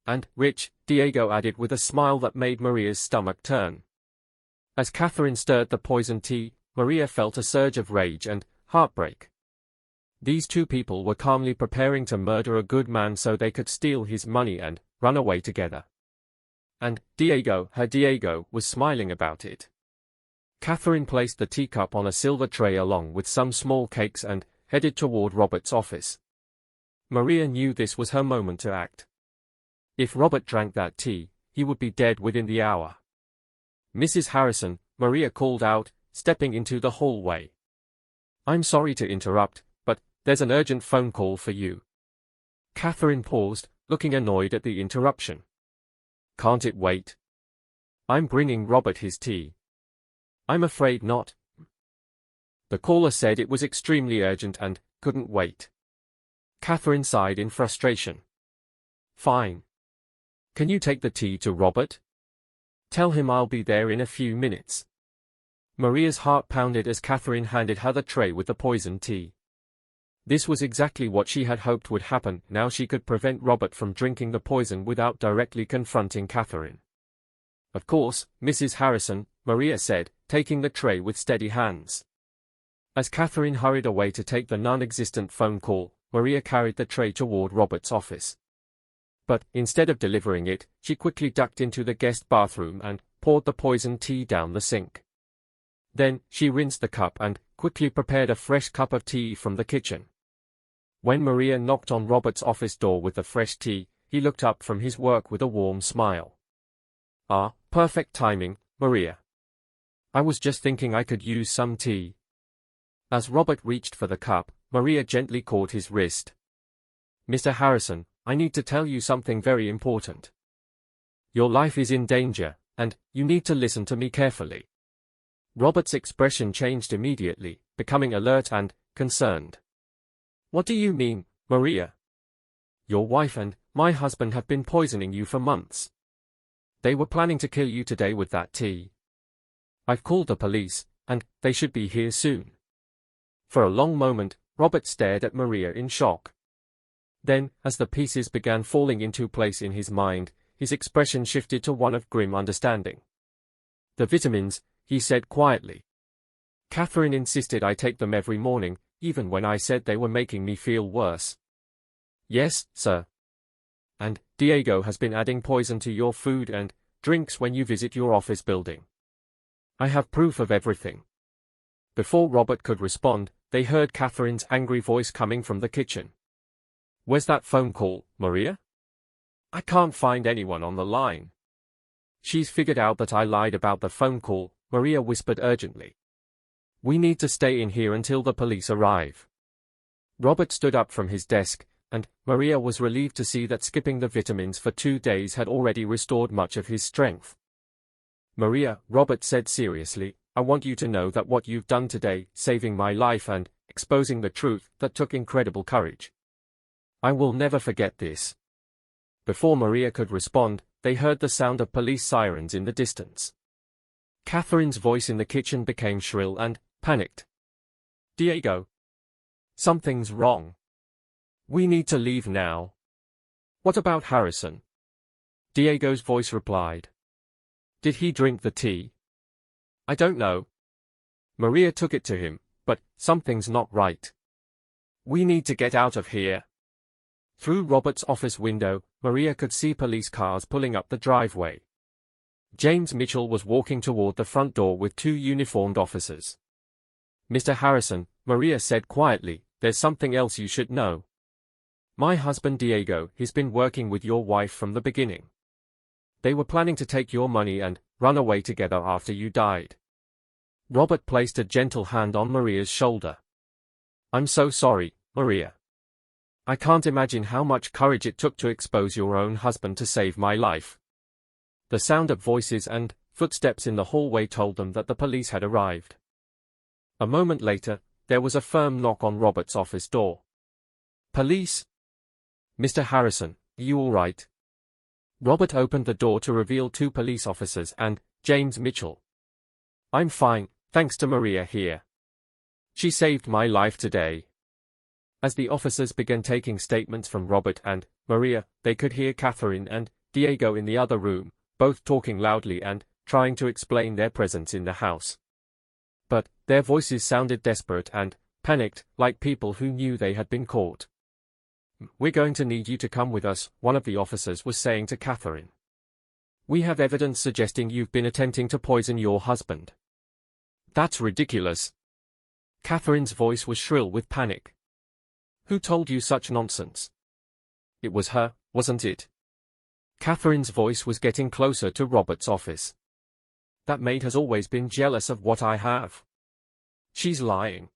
"And rich," Diego added with a smile that made Maria's stomach turn. As Catherine stirred the poisoned tea, Maria felt a surge of rage and heartbreak. These two people were calmly preparing to murder a good man so they could steal his money and run away together. And Diego, her Diego, was smiling about it. Catherine placed the teacup on a silver tray along with some small cakes and headed toward Robert's office. Maria knew this was her moment to act. If Robert drank that tea, he would be dead within the hour. "Mrs. Harrison," Maria called out, stepping into the hallway. "I'm sorry to interrupt, but there's an urgent phone call for you." Catherine paused, looking annoyed at the interruption. "Can't it wait? I'm bringing Robert his tea." "I'm afraid not." The caller said it was extremely urgent and couldn't wait. Catherine sighed in frustration. "Fine. Can you take the tea to Robert? Tell him I'll be there in a few minutes." Maria's heart pounded as Catherine handed her the tray with the poisoned tea. This was exactly what she had hoped would happen. Now she could prevent Robert from drinking the poison without directly confronting Catherine. "Of course, Mrs. Harrison," Maria said, taking the tray with steady hands. As Catherine hurried away to take the non-existent phone call, Maria carried the tray toward Robert's office. But instead of delivering it, she quickly ducked into the guest bathroom and poured the poisoned tea down the sink. Then, she rinsed the cup and quickly prepared a fresh cup of tea from the kitchen. When Maria knocked on Robert's office door with the fresh tea, he looked up from his work with a warm smile. "Ah, perfect timing, Maria. I was just thinking I could use some tea." As Robert reached for the cup, Maria gently caught his wrist. "Mr. Harrison, I need to tell you something very important. Your life is in danger, and you need to listen to me carefully." Robert's expression changed immediately, becoming alert and concerned. "What do you mean, Maria?" "Your wife and my husband have been poisoning you for months. They were planning to kill you today with that tea. I've called the police, and they should be here soon." For a long moment, Robert stared at Maria in shock. Then, as the pieces began falling into place in his mind, his expression shifted to one of grim understanding. "The vitamins," he said quietly. "Catherine insisted I take them every morning, even when I said they were making me feel worse." "Yes, sir. And Diego has been adding poison to your food and drinks when you visit your office building. I have proof of everything." Before Robert could respond, they heard Catherine's angry voice coming from the kitchen. "Where's that phone call, Maria? I can't find anyone on the line." "She's figured out that I lied about the phone call," Maria whispered urgently. "We need to stay in here until the police arrive." Robert stood up from his desk, and Maria was relieved to see that skipping the vitamins for 2 days had already restored much of his strength. "Maria," Robert said seriously, "I want you to know that what you've done today, saving my life and exposing the truth, that took incredible courage. I will never forget this." Before Maria could respond, they heard the sound of police sirens in the distance. Catherine's voice in the kitchen became shrill and panicked. "Diego! Something's wrong. We need to leave now." "What about Harrison?" Diego's voice replied. "Did he drink the tea?" "I don't know. Maria took it to him, but something's not right. We need to get out of here." Through Robert's office window, Maria could see police cars pulling up the driveway. James Mitchell was walking toward the front door with two uniformed officers. "Mr. Harrison," Maria said quietly, "there's something else you should know. My husband Diego, he's been working with your wife from the beginning. They were planning to take your money and run away together after you died." Robert placed a gentle hand on Maria's shoulder. "I'm so sorry, Maria. I can't imagine how much courage it took to expose your own husband to save my life." The sound of voices and footsteps in the hallway told them that the police had arrived. A moment later, there was a firm knock on Robert's office door. "Police?" "Mr. Harrison, are you all right?" Robert opened the door to reveal two police officers and James Mitchell. "I'm fine, thanks to Maria here. She saved my life today." As the officers began taking statements from Robert and Maria, they could hear Catherine and Diego in the other room, both talking loudly and trying to explain their presence in the house. But their voices sounded desperate and panicked, like people who knew they had been caught. "We're going to need you to come with us," one of the officers was saying to Catherine. "We have evidence suggesting you've been attempting to poison your husband." "That's ridiculous." Catherine's voice was shrill with panic. "Who told you such nonsense?" "It was her, wasn't it?" Catherine's voice was getting closer to Robert's office. "That maid has always been jealous of what I have. She's lying.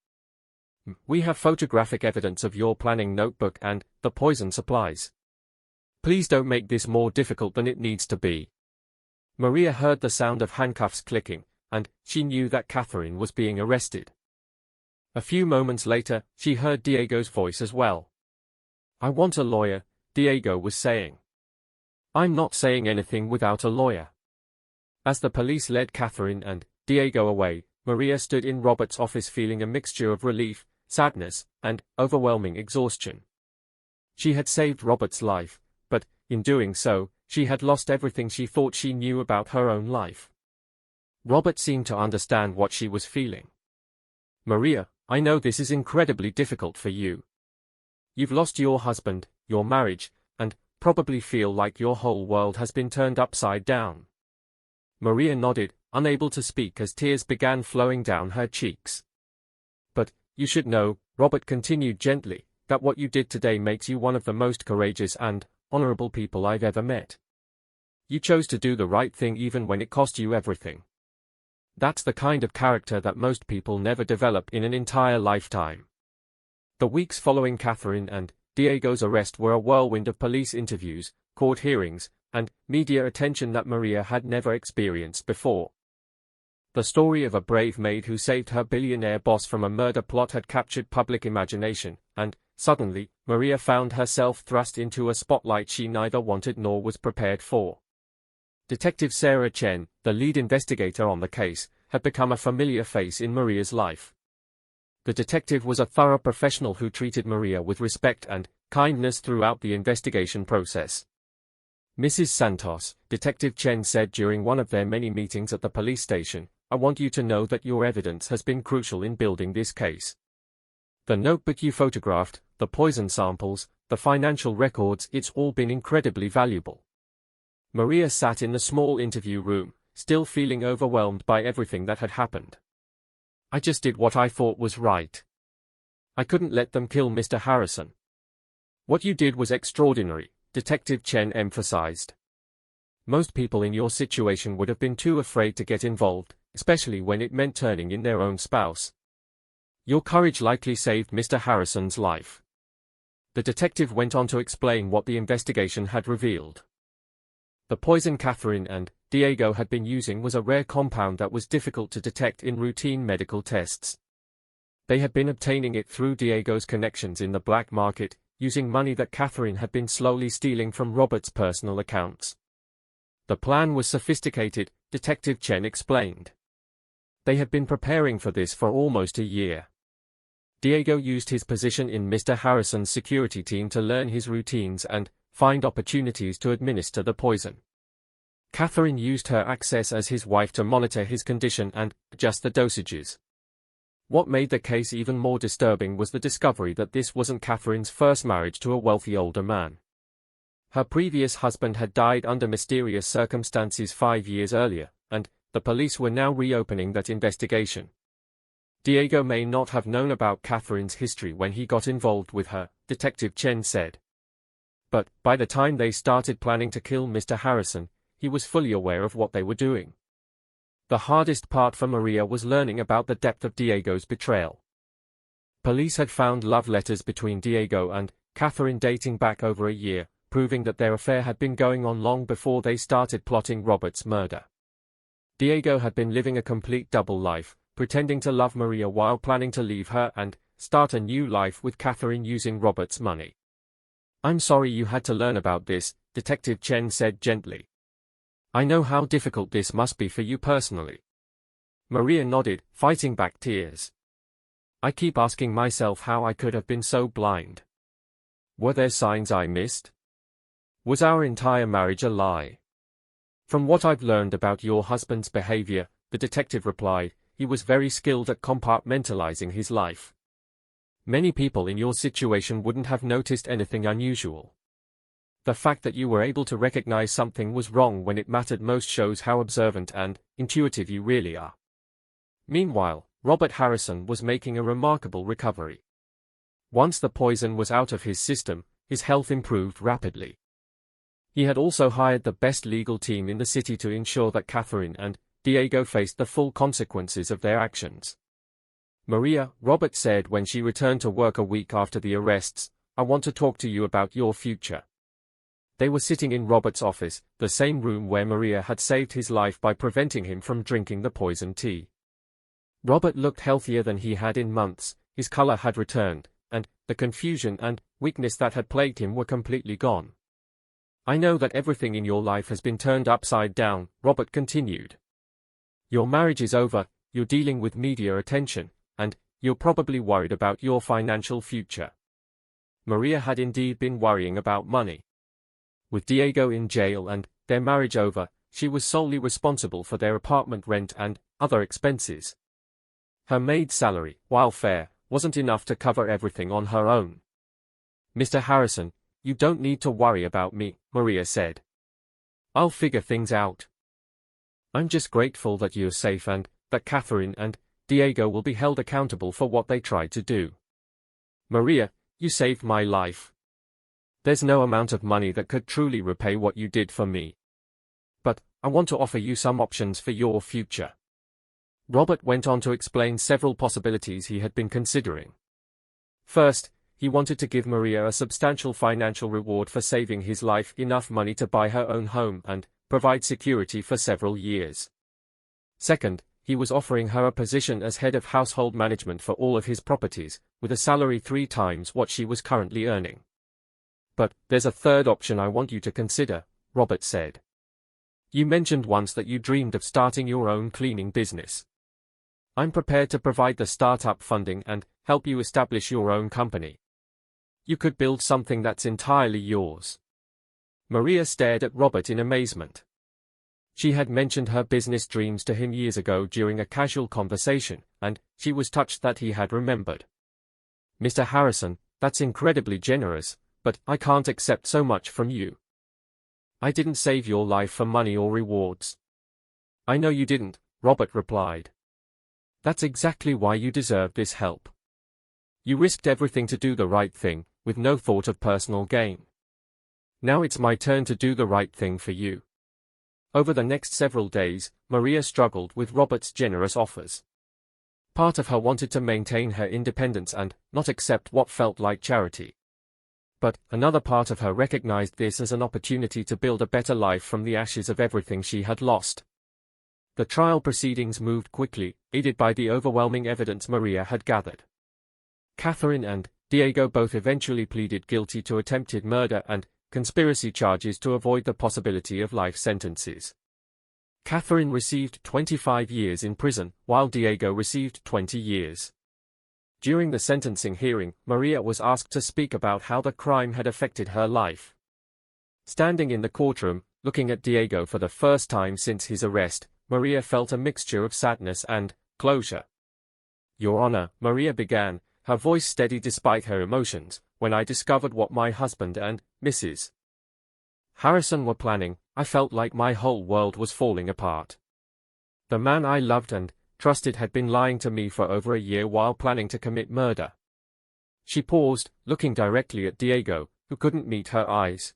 We have photographic evidence of your planning notebook and the poison supplies. Please don't make this more difficult than it needs to be." Maria heard the sound of handcuffs clicking, and she knew that Catherine was being arrested. A few moments later, she heard Diego's voice as well. "I want a lawyer," Diego was saying. "I'm not saying anything without a lawyer." As the police led Catherine and Diego away, Maria stood in Robert's office feeling a mixture of relief, sadness, and overwhelming exhaustion. She had saved Robert's life, but, in doing so, she had lost everything she thought she knew about her own life. Robert seemed to understand what she was feeling. "Maria, I know this is incredibly difficult for you. You've lost your husband, your marriage, and probably feel like your whole world has been turned upside down." Maria nodded, unable to speak as tears began flowing down her cheeks. "But you should know," Robert continued gently, "that what you did today makes you one of the most courageous and honorable people I've ever met. You chose to do the right thing even when it cost you everything. That's the kind of character that most people never develop in an entire lifetime." The weeks following Catherine and Diego's arrest were a whirlwind of police interviews, court hearings, and media attention that Maria had never experienced before. The story of a brave maid who saved her billionaire boss from a murder plot had captured public imagination, and, suddenly, Maria found herself thrust into a spotlight she neither wanted nor was prepared for. Detective Sarah Chen, the lead investigator on the case, had become a familiar face in Maria's life. The detective was a thorough professional who treated Maria with respect and kindness throughout the investigation process. "Mrs. Santos," Detective Chen said during one of their many meetings at the police station, "I want you to know that your evidence has been crucial in building this case. The notebook you photographed, the poison samples, the financial records, it's all been incredibly valuable." Maria sat in the small interview room, still feeling overwhelmed by everything that had happened. "I just did what I thought was right. I couldn't let them kill Mr. Harrison." "What you did was extraordinary," Detective Chen emphasized. "Most people in your situation would have been too afraid to get involved, especially when it meant turning in their own spouse. Your courage likely saved Mr. Harrison's life." The detective went on to explain what the investigation had revealed. The poison Catherine and Diego had been using was a rare compound that was difficult to detect in routine medical tests. They had been obtaining it through Diego's connections in the black market, using money that Catherine had been slowly stealing from Robert's personal accounts. The plan was sophisticated, Detective Chen explained. They had been preparing for this for almost a year. Diego used his position in Mr. Harrison's security team to learn his routines and find opportunities to administer the poison. Catherine used her access as his wife to monitor his condition and adjust the dosages. What made the case even more disturbing was the discovery that this wasn't Catherine's first marriage to a wealthy older man. Her previous husband had died under mysterious circumstances 5 years earlier, and the police were now reopening that investigation. Diego may not have known about Catherine's history when he got involved with her, Detective Chen said. But by the time they started planning to kill Mr. Harrison, he was fully aware of what they were doing. The hardest part for Maria was learning about the depth of Diego's betrayal. Police had found love letters between Diego and Catherine dating back over a year, proving that their affair had been going on long before they started plotting Robert's murder. Diego had been living a complete double life, pretending to love Maria while planning to leave her and start a new life with Catherine using Robert's money. "I'm sorry you had to learn about this," Detective Chen said gently. "I know how difficult this must be for you personally." Maria nodded, fighting back tears. "I keep asking myself how I could have been so blind. Were there signs I missed? Was our entire marriage a lie?" "From what I've learned about your husband's behavior," the detective replied, "he was very skilled at compartmentalizing his life. Many people in your situation wouldn't have noticed anything unusual. The fact that you were able to recognize something was wrong when it mattered most shows how observant and intuitive you really are." Meanwhile, Robert Harrison was making a remarkable recovery. Once the poison was out of his system, his health improved rapidly. He had also hired the best legal team in the city to ensure that Catherine and Diego faced the full consequences of their actions. "Maria," Robert said when she returned to work a week after the arrests, "I want to talk to you about your future." They were sitting in Robert's office, the same room where Maria had saved his life by preventing him from drinking the poison tea. Robert looked healthier than he had in months, his color had returned, and the confusion and weakness that had plagued him were completely gone. "I know that everything in your life has been turned upside down," Robert continued. "Your marriage is over, you're dealing with media attention, and you're probably worried about your financial future." Maria had indeed been worrying about money. With Diego in jail and their marriage over, she was solely responsible for their apartment rent and other expenses. Her maid's salary, while fair, wasn't enough to cover everything on her own. "Mr. Harrison, you don't need to worry about me," Maria said. "I'll figure things out. I'm just grateful that you're safe and that Catherine and Diego will be held accountable for what they tried to do. Maria, you saved my life. There's no amount of money that could truly repay what you did for me. But I want to offer you some options for your future." Robert went on to explain several possibilities he had been considering. First, he wanted to give Maria a substantial financial reward for saving his life, enough money to buy her own home and provide security for several years. Second, he was offering her a position as head of household management for all of his properties, with a salary 3 times what she was currently earning. "But there's a third option I want you to consider," Robert said. "You mentioned once that you dreamed of starting your own cleaning business. I'm prepared to provide the startup funding and help you establish your own company. You could build something that's entirely yours." Maria stared at Robert in amazement. She had mentioned her business dreams to him years ago during a casual conversation, and she was touched that he had remembered. "Mr. Harrison, that's incredibly generous, but I can't accept so much from you. I didn't save your life for money or rewards." "I know you didn't," Robert replied. "That's exactly why you deserve this help. You risked everything to do the right thing, with no thought of personal gain. Now it's my turn to do the right thing for you." Over the next several days, Maria struggled with Robert's generous offers. Part of her wanted to maintain her independence and not accept what felt like charity. But another part of her recognized this as an opportunity to build a better life from the ashes of everything she had lost. The trial proceedings moved quickly, aided by the overwhelming evidence Maria had gathered. Catherine and Diego both eventually pleaded guilty to attempted murder and conspiracy charges to avoid the possibility of life sentences. Catherine received 25 years in prison, while Diego received 20 years. During the sentencing hearing, Maria was asked to speak about how the crime had affected her life. Standing in the courtroom, looking at Diego for the first time since his arrest, Maria felt a mixture of sadness and closure. "Your Honor," Maria began, her voice steady despite her emotions, "when I discovered what my husband and Mrs. Harrison were planning, I felt like my whole world was falling apart. The man I loved and trusted had been lying to me for over a year while planning to commit murder. She paused, looking directly at Diego, who couldn't meet her eyes.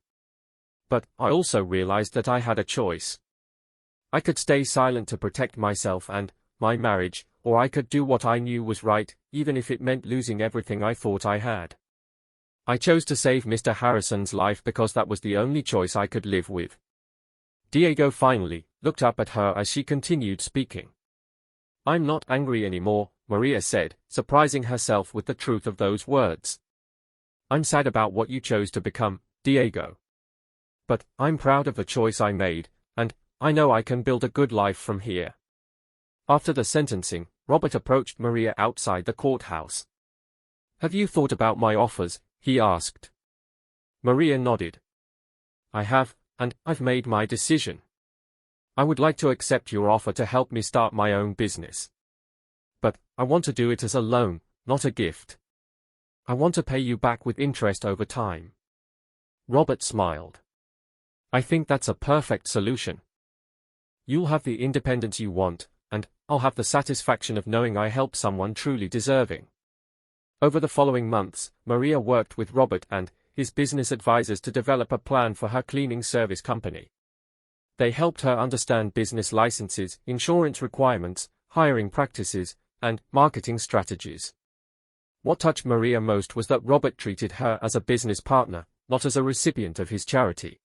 But I also realized that I had a choice. I could stay silent to protect myself and my marriage, or I could do what I knew was right, even if it meant losing everything I thought I had. I chose to save Mr. Harrison's life because that was the only choice I could live with. Diego finally looked up at her as she continued speaking. I'm not angry anymore, Maria said, surprising herself with the truth of those words. I'm sad about what you chose to become, Diego. But I'm proud of the choice I made, and I know I can build a good life from here. After the sentencing, Robert approached Maria outside the courthouse. Have you thought about my offers? He asked. Maria nodded. I have, and I've made my decision. I would like to accept your offer to help me start my own business. But I want to do it as a loan, not a gift. I want to pay you back with interest over time. Robert smiled. I think that's a perfect solution. You'll have the independence you want, and I'll have the satisfaction of knowing I helped someone truly deserving. Over the following months, Maria worked with Robert and his business advisors to develop a plan for her cleaning service company. They helped her understand business licenses, insurance requirements, hiring practices, and marketing strategies. What touched Maria most was that Robert treated her as a business partner, not as a recipient of his charity.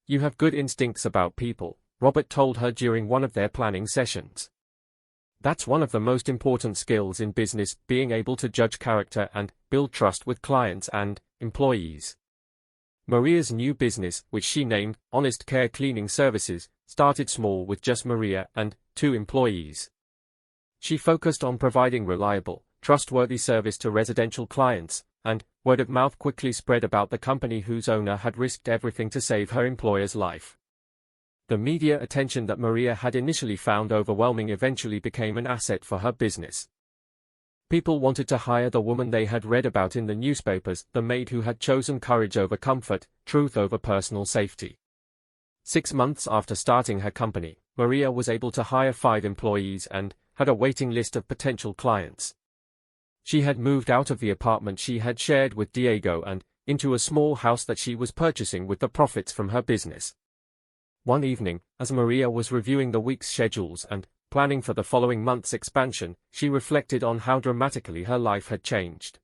You have good instincts about people, Robert told her during one of their planning sessions. That's one of the most important skills in business, being able to judge character and build trust with clients and employees. Maria's new business, which she named Honest Care Cleaning Services, started small with just Maria and 2 employees. She focused on providing reliable, trustworthy service to residential clients, and word of mouth quickly spread about the company whose owner had risked everything to save her employer's life. The media attention that Maria had initially found overwhelming eventually became an asset for her business. People wanted to hire the woman they had read about in the newspapers, the maid who had chosen courage over comfort, truth over personal safety. 6 months after starting her company, Maria was able to hire 5 employees and had a waiting list of potential clients. She had moved out of the apartment she had shared with Diego and into a small house that she was purchasing with the profits from her business. One evening, as Maria was reviewing the week's schedules and planning for the following month's expansion, she reflected on how dramatically her life had changed.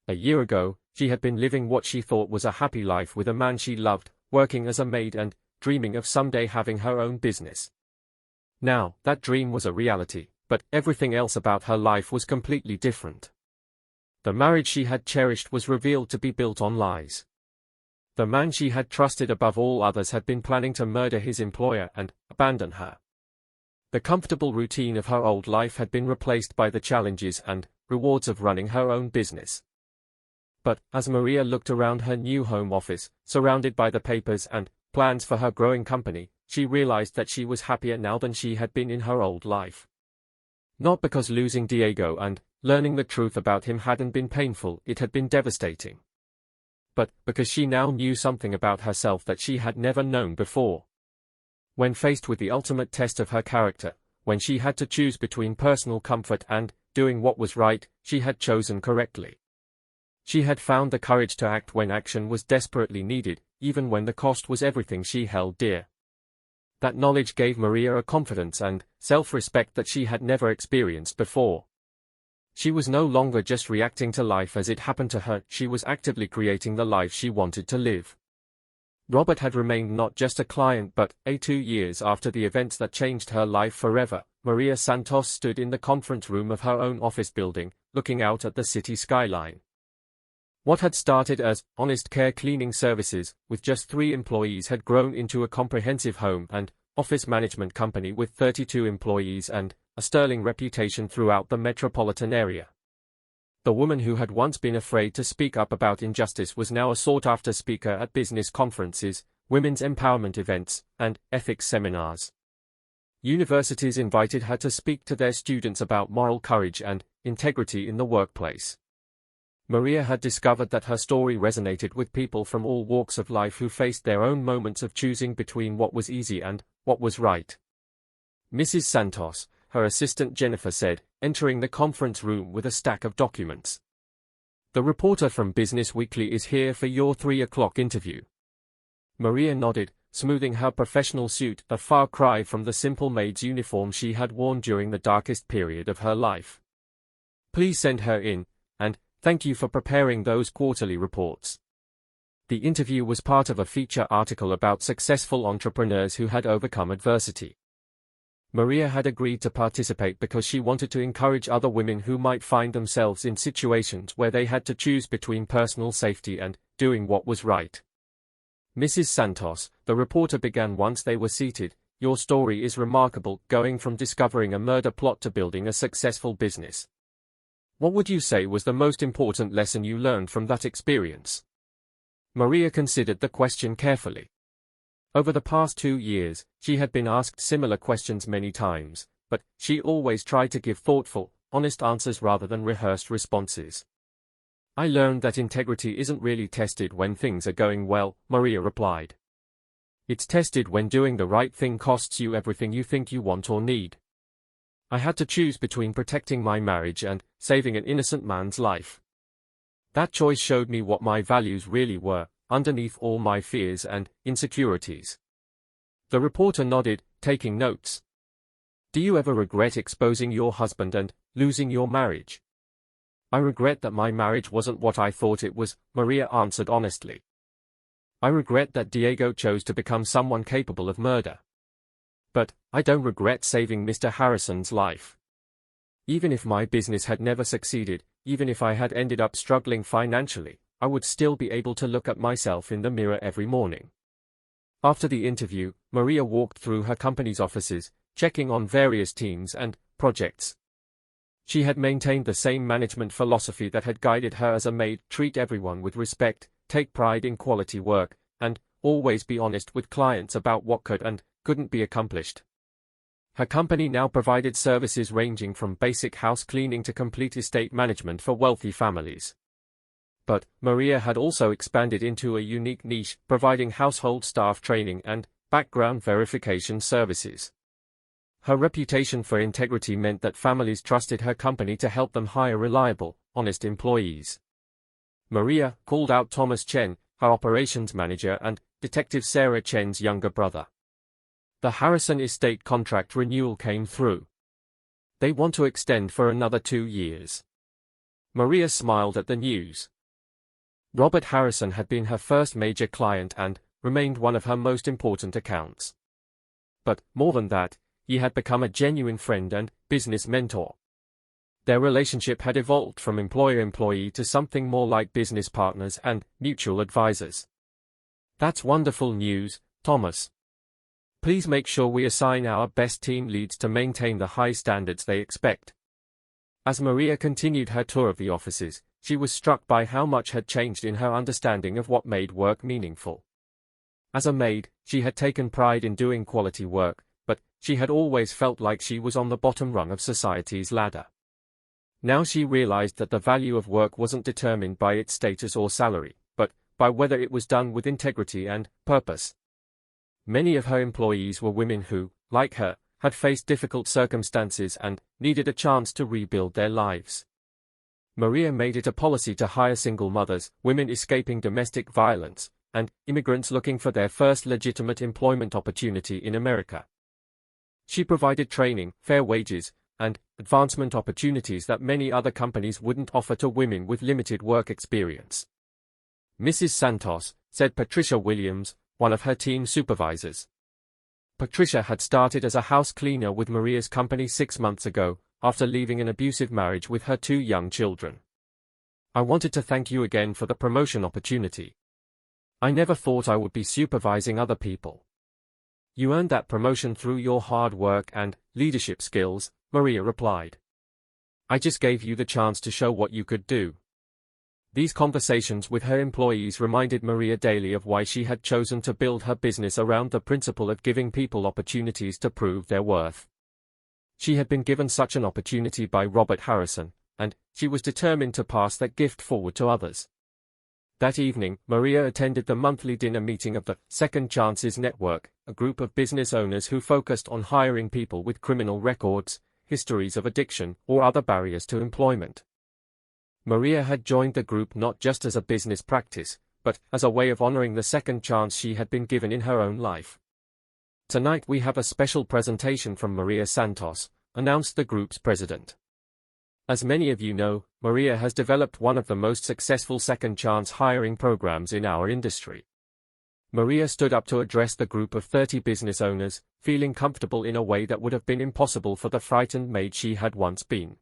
A year ago, she had been living what she thought was a happy life with a man she loved, working as a maid and dreaming of someday having her own business. Now, that dream was a reality, but everything else about her life was completely different. The marriage she had cherished was revealed to be built on lies. The man she had trusted above all others had been planning to murder his employer and abandon her. The comfortable routine of her old life had been replaced by the challenges and rewards of running her own business. But, as Maria looked around her new home office, surrounded by the papers and plans for her growing company, she realized that she was happier now than she had been in her old life. Not because losing Diego and learning the truth about him hadn't been painful, it had been devastating. But because she now knew something about herself that she had never known before. When faced with the ultimate test of her character, when she had to choose between personal comfort and doing what was right, she had chosen correctly. She had found the courage to act when action was desperately needed, even when the cost was everything she held dear. That knowledge gave Maria a confidence and self-respect that she had never experienced before. She was no longer just reacting to life as it happened to her, she was actively creating the life she wanted to live. Robert had remained not just a client but, 2 years after the events that changed her life forever, Maria Santos stood in the conference room of her own office building, looking out at the city skyline. What had started as Honest Care Cleaning Services, with just 3 employees, had grown into a comprehensive home and office management company with 32 employees and a sterling reputation throughout the metropolitan area. The woman who had once been afraid to speak up about injustice was now a sought-after speaker at business conferences, women's empowerment events, and ethics seminars. Universities invited her to speak to their students about moral courage and integrity in the workplace. Maria had discovered that her story resonated with people from all walks of life who faced their own moments of choosing between what was easy and what was right. "Mrs. Santos," her assistant Jennifer said, entering the conference room with a stack of documents. "The reporter from Business Weekly is here for your 3 o'clock interview." Maria nodded, smoothing her professional suit, a far cry from the simple maid's uniform she had worn during the darkest period of her life. "Please send her in, and thank you for preparing those quarterly reports." The interview was part of a feature article about successful entrepreneurs who had overcome adversity. Maria had agreed to participate because she wanted to encourage other women who might find themselves in situations where they had to choose between personal safety and doing what was right. "Mrs. Santos," the reporter began once they were seated, "your story is remarkable, going from discovering a murder plot to building a successful business. What would you say was the most important lesson you learned from that experience?" Maria considered the question carefully. Over the past 2 years, she had been asked similar questions many times, but she always tried to give thoughtful, honest answers rather than rehearsed responses. "I learned that integrity isn't really tested when things are going well," Maria replied. "It's tested when doing the right thing costs you everything you think you want or need. I had to choose between protecting my marriage and saving an innocent man's life. That choice showed me what my values really were, underneath all my fears and insecurities." The reporter nodded, taking notes. "Do you ever regret exposing your husband and losing your marriage?" "I regret that my marriage wasn't what I thought it was," Maria answered honestly. "I regret that Diego chose to become someone capable of murder. But I don't regret saving Mr. Harrison's life. Even if my business had never succeeded, even if I had ended up struggling financially, I would still be able to look at myself in the mirror every morning." After the interview, Maria walked through her company's offices, checking on various teams and projects. She had maintained the same management philosophy that had guided her as a maid: treat everyone with respect, take pride in quality work, and always be honest with clients about what could and couldn't be accomplished. Her company now provided services ranging from basic house cleaning to complete estate management for wealthy families. But Maria had also expanded into a unique niche, providing household staff training and background verification services. Her reputation for integrity meant that families trusted her company to help them hire reliable, honest employees. Maria called out Thomas Chen, her operations manager, and Detective Sarah Chen's younger brother. The Harrison estate contract renewal came through. "They want to extend for another 2 years." Maria smiled at the news. Robert Harrison had been her first major client and remained one of her most important accounts. But more than that, he had become a genuine friend and business mentor. Their relationship had evolved from employer-employee to something more like business partners and mutual advisors. "That's wonderful news, Thomas. Please make sure we assign our best team leads to maintain the high standards they expect." As Maria continued her tour of the offices, she was struck by how much had changed in her understanding of what made work meaningful. As a maid, she had taken pride in doing quality work, but she had always felt like she was on the bottom rung of society's ladder. Now she realized that the value of work wasn't determined by its status or salary, but by whether it was done with integrity and purpose. Many of her employees were women who, like her, had faced difficult circumstances and needed a chance to rebuild their lives. Maria made it a policy to hire single mothers, women escaping domestic violence, and immigrants looking for their first legitimate employment opportunity in America. She provided training, fair wages, and advancement opportunities that many other companies wouldn't offer to women with limited work experience. "Mrs. Santos," said Patricia Williams, one of her team supervisors. Patricia had started as a house cleaner with Maria's company 6 months ago, after leaving an abusive marriage with her 2 young children. "I wanted to thank you again for the promotion opportunity. I never thought I would be supervising other people. You earned that promotion through your hard work and leadership skills," Maria replied. "I just gave you the chance to show what you could do." These conversations with her employees reminded Maria daily of why she had chosen to build her business around the principle of giving people opportunities to prove their worth. She had been given such an opportunity by Robert Harrison, and she was determined to pass that gift forward to others. That evening, Maria attended the monthly dinner meeting of the Second Chances Network, a group of business owners who focused on hiring people with criminal records, histories of addiction, or other barriers to employment. Maria had joined the group not just as a business practice, but as a way of honoring the second chance she had been given in her own life. "Tonight we have a special presentation from Maria Santos," announced the group's president. As many of you know, Maria has developed one of the most successful second chance hiring programs in our industry. Maria stood up to address the group of 30 business owners, feeling comfortable in a way that would have been impossible for the frightened maid she had once been.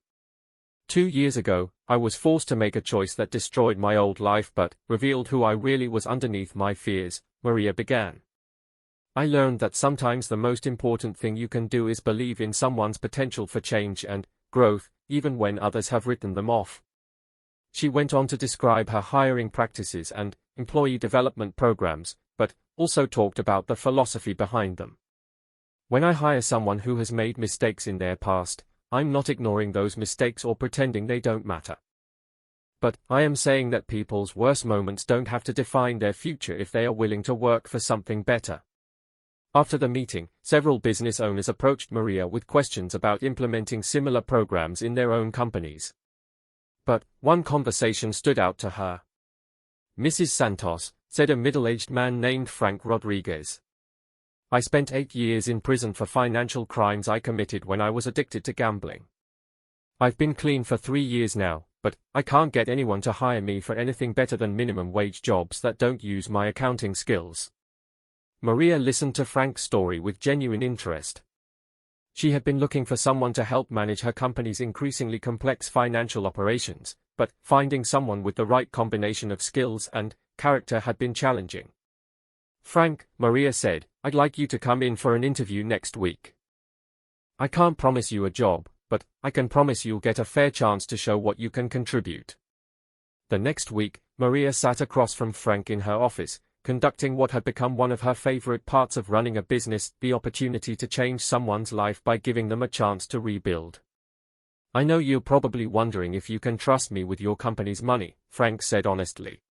2 years ago, I was forced to make a choice that destroyed my old life but revealed who I really was underneath my fears, Maria began. I learned that sometimes the most important thing you can do is believe in someone's potential for change and growth, even when others have written them off. She went on to describe her hiring practices and employee development programs, but also talked about the philosophy behind them. "When I hire someone who has made mistakes in their past, I'm not ignoring those mistakes or pretending they don't matter. But I am saying that people's worst moments don't have to define their future if they are willing to work for something better." After the meeting, several business owners approached Maria with questions about implementing similar programs in their own companies. But one conversation stood out to her. "Mrs. Santos," said a middle-aged man named Frank Rodriguez, "I spent 8 years in prison for financial crimes I committed when I was addicted to gambling. I've been clean for 3 years now, but I can't get anyone to hire me for anything better than minimum wage jobs that don't use my accounting skills." Maria listened to Frank's story with genuine interest. She had been looking for someone to help manage her company's increasingly complex financial operations, but finding someone with the right combination of skills and character had been challenging. "Frank," Maria said, "I'd like you to come in for an interview next week. I can't promise you a job, but I can promise you'll get a fair chance to show what you can contribute." The next week, Maria sat across from Frank in her office, conducting what had become one of her favorite parts of running a business, the opportunity to change someone's life by giving them a chance to rebuild. "I know you're probably wondering if you can trust me with your company's money," Frank said honestly.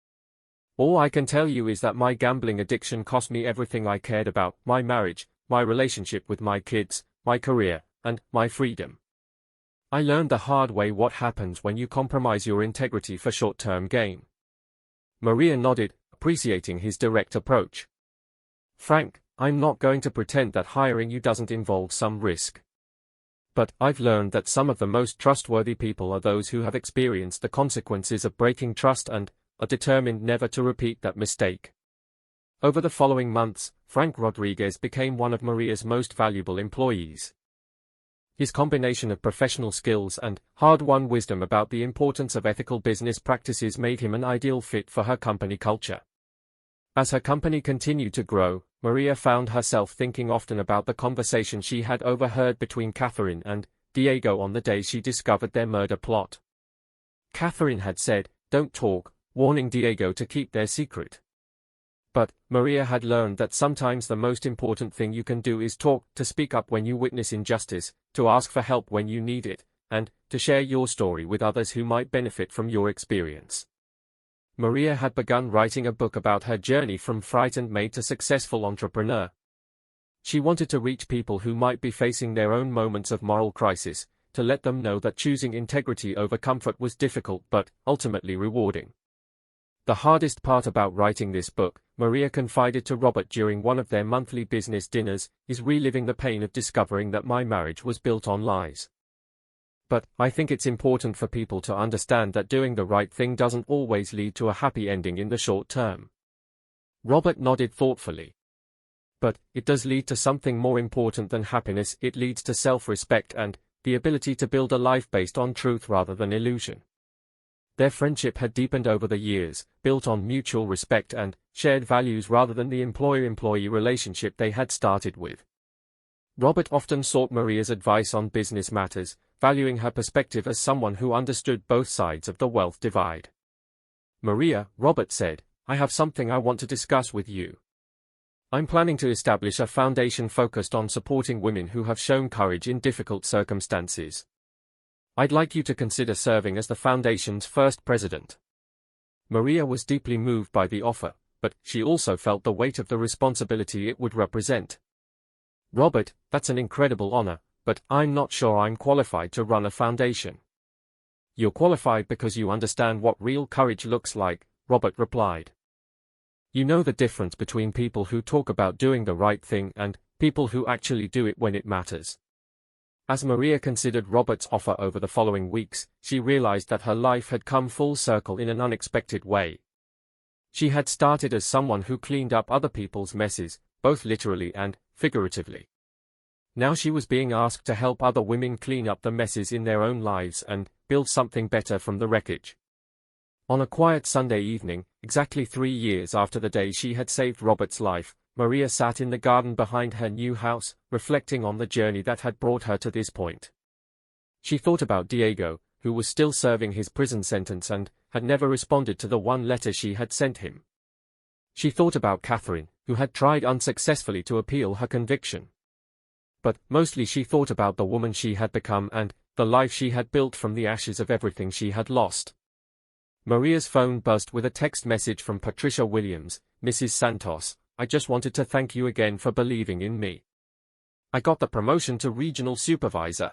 "All I can tell you is that my gambling addiction cost me everything I cared about: my marriage, my relationship with my kids, my career, and my freedom. I learned the hard way what happens when you compromise your integrity for short-term gain." Maria nodded, appreciating his direct approach. "Frank, I'm not going to pretend that hiring you doesn't involve some risk. But I've learned that some of the most trustworthy people are those who have experienced the consequences of breaking trust and are determined never to repeat that mistake." Over the following months, Frank Rodriguez became one of Maria's most valuable employees. His combination of professional skills and hard-won wisdom about the importance of ethical business practices made him an ideal fit for her company culture. As her company continued to grow, Maria found herself thinking often about the conversation she had overheard between Catherine and Diego on the day she discovered their murder plot. Catherine had said, "Don't talk," warning Diego to keep their secret. But Maria had learned that sometimes the most important thing you can do is talk, to speak up when you witness injustice, to ask for help when you need it, and to share your story with others who might benefit from your experience. Maria had begun writing a book about her journey from frightened maid to successful entrepreneur. She wanted to reach people who might be facing their own moments of moral crisis, to let them know that choosing integrity over comfort was difficult but ultimately rewarding. The hardest part about writing this book, Maria confided to Robert during one of their monthly business dinners, is reliving the pain of discovering that my marriage was built on lies. But I think it's important for people to understand that doing the right thing doesn't always lead to a happy ending in the short term. Robert nodded thoughtfully. But it does lead to something more important than happiness. It leads to self-respect and the ability to build a life based on truth rather than illusion. Their friendship had deepened over the years, built on mutual respect and shared values rather than the employer-employee relationship they had started with. Robert often sought Maria's advice on business matters, valuing her perspective as someone who understood both sides of the wealth divide. "Maria," Robert said, "I have something I want to discuss with you. I'm planning to establish a foundation focused on supporting women who have shown courage in difficult circumstances. I'd like you to consider serving as the Foundation's first president. Maria was deeply moved by the offer, but she also felt the weight of the responsibility it would represent. Robert, that's an incredible honor, but I'm not sure I'm qualified to run a foundation. You're qualified because you understand what real courage looks like, Robert replied. You know the difference between people who talk about doing the right thing and people who actually do it when it matters. As Maria considered Robert's offer over the following weeks, she realized that her life had come full circle in an unexpected way. She had started as someone who cleaned up other people's messes, both literally and figuratively. Now she was being asked to help other women clean up the messes in their own lives and build something better from the wreckage. On a quiet Sunday evening, exactly 3 years after the day she had saved Robert's life, Maria sat in the garden behind her new house, reflecting on the journey that had brought her to this point. She thought about Diego, who was still serving his prison sentence and had never responded to the one letter she had sent him. She thought about Catherine, who had tried unsuccessfully to appeal her conviction. But mostly she thought about the woman she had become and the life she had built from the ashes of everything she had lost. Maria's phone buzzed with a text message from Patricia Williams. Mrs. Santos, I just wanted to thank you again for believing in me. I got the promotion to regional supervisor.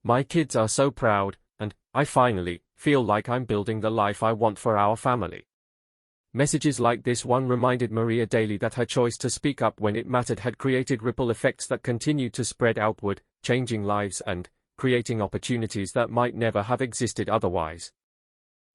My kids are so proud, and I finally feel like I'm building the life I want for our family. Messages like this one reminded Maria daily that her choice to speak up when it mattered had created ripple effects that continued to spread outward, changing lives and creating opportunities that might never have existed otherwise.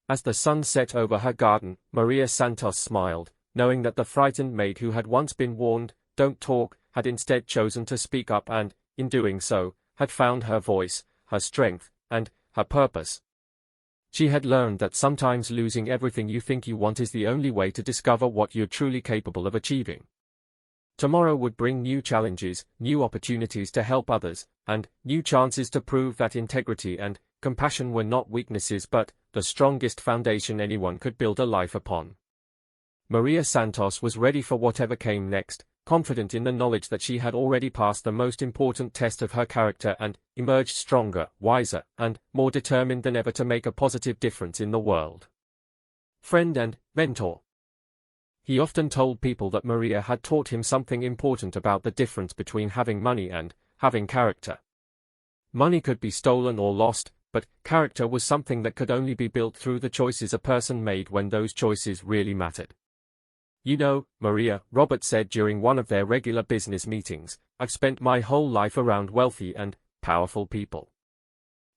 As the sun set over her garden, Maria Santos smiled, knowing that the frightened maid who had once been warned, "Don't talk," had instead chosen to speak up and, in doing so, had found her voice, her strength, and her purpose. She had learned that sometimes losing everything you think you want is the only way to discover what you're truly capable of achieving. Tomorrow would bring new challenges, new opportunities to help others, and new chances to prove that integrity and compassion were not weaknesses but the strongest foundation anyone could build a life upon. Maria Santos was ready for whatever came next, confident in the knowledge that she had already passed the most important test of her character and emerged stronger, wiser, and more determined than ever to make a positive difference in the world. Friend and mentor. He often told people that Maria had taught him something important about the difference between having money and having character. Money could be stolen or lost, but character was something that could only be built through the choices a person made when those choices really mattered. You know, Maria, Robert said during one of their regular business meetings, I've spent my whole life around wealthy and powerful people.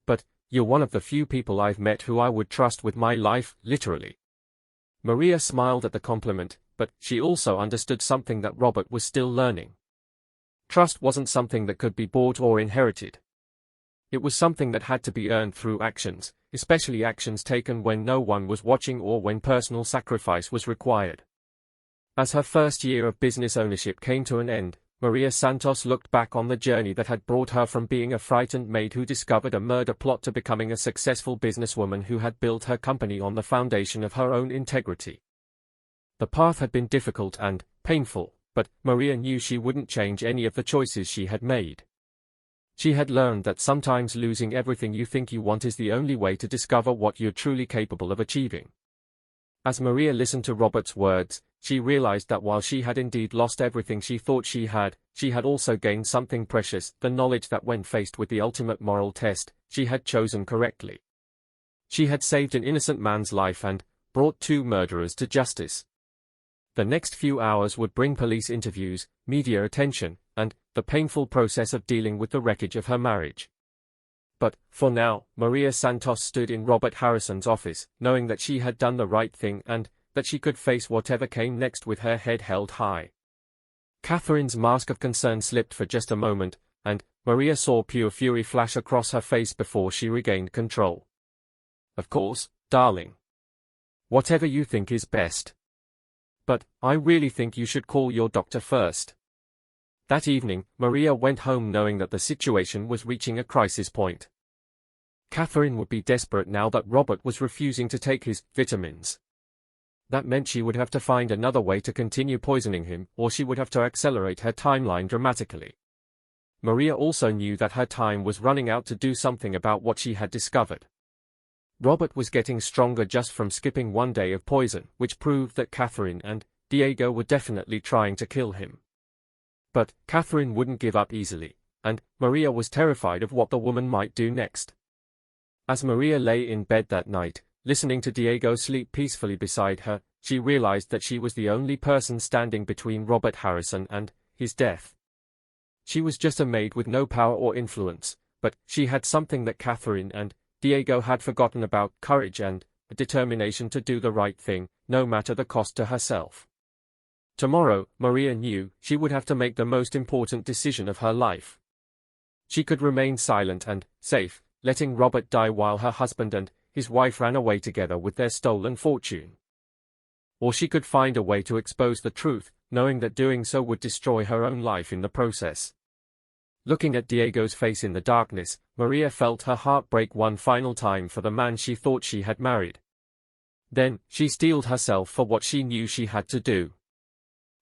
But you're one of the few people I've met who I would trust with my life, literally. Maria smiled at the compliment, but she also understood something that Robert was still learning. Trust wasn't something that could be bought or inherited. It was something that had to be earned through actions, especially actions taken when no one was watching or when personal sacrifice was required. As her first year of business ownership came to an end, Maria Santos looked back on the journey that had brought her from being a frightened maid who discovered a murder plot to becoming a successful businesswoman who had built her company on the foundation of her own integrity. The path had been difficult and painful, but Maria knew she wouldn't change any of the choices she had made. She had learned that sometimes losing everything you think you want is the only way to discover what you're truly capable of achieving. As Maria listened to Robert's words, she realized that while she had indeed lost everything she thought she had also gained something precious, the knowledge that when faced with the ultimate moral test, she had chosen correctly. She had saved an innocent man's life and brought 2 murderers to justice. The next few hours would bring police interviews, media attention, and the painful process of dealing with the wreckage of her marriage. But, for now, Maria Santos stood in Robert Harrison's office, knowing that she had done the right thing and that she could face whatever came next with her head held high. Catherine's mask of concern slipped for just a moment, and Maria saw pure fury flash across her face before she regained control. Of course, darling. Whatever you think is best. But I really think you should call your doctor first. That evening, Maria went home knowing that the situation was reaching a crisis point. Catherine would be desperate now that Robert was refusing to take his vitamins. That meant she would have to find another way to continue poisoning him, or she would have to accelerate her timeline dramatically. Maria also knew that her time was running out to do something about what she had discovered. Robert was getting stronger just from skipping one day of poison, which proved that Catherine and Diego were definitely trying to kill him. But Catherine wouldn't give up easily, and Maria was terrified of what the woman might do next. As Maria lay in bed that night, listening to Diego sleep peacefully beside her, she realized that she was the only person standing between Robert Harrison and his death. She was just a maid with no power or influence, but she had something that Catherine and Diego had forgotten about: courage and a determination to do the right thing, no matter the cost to herself. Tomorrow, Maria knew, she would have to make the most important decision of her life. She could remain silent and safe, letting Robert die while her husband and his wife ran away together with their stolen fortune. Or she could find a way to expose the truth, knowing that doing so would destroy her own life in the process. Looking at Diego's face in the darkness, Maria felt her heart break one final time for the man she thought she had married. Then, she steeled herself for what she knew she had to do.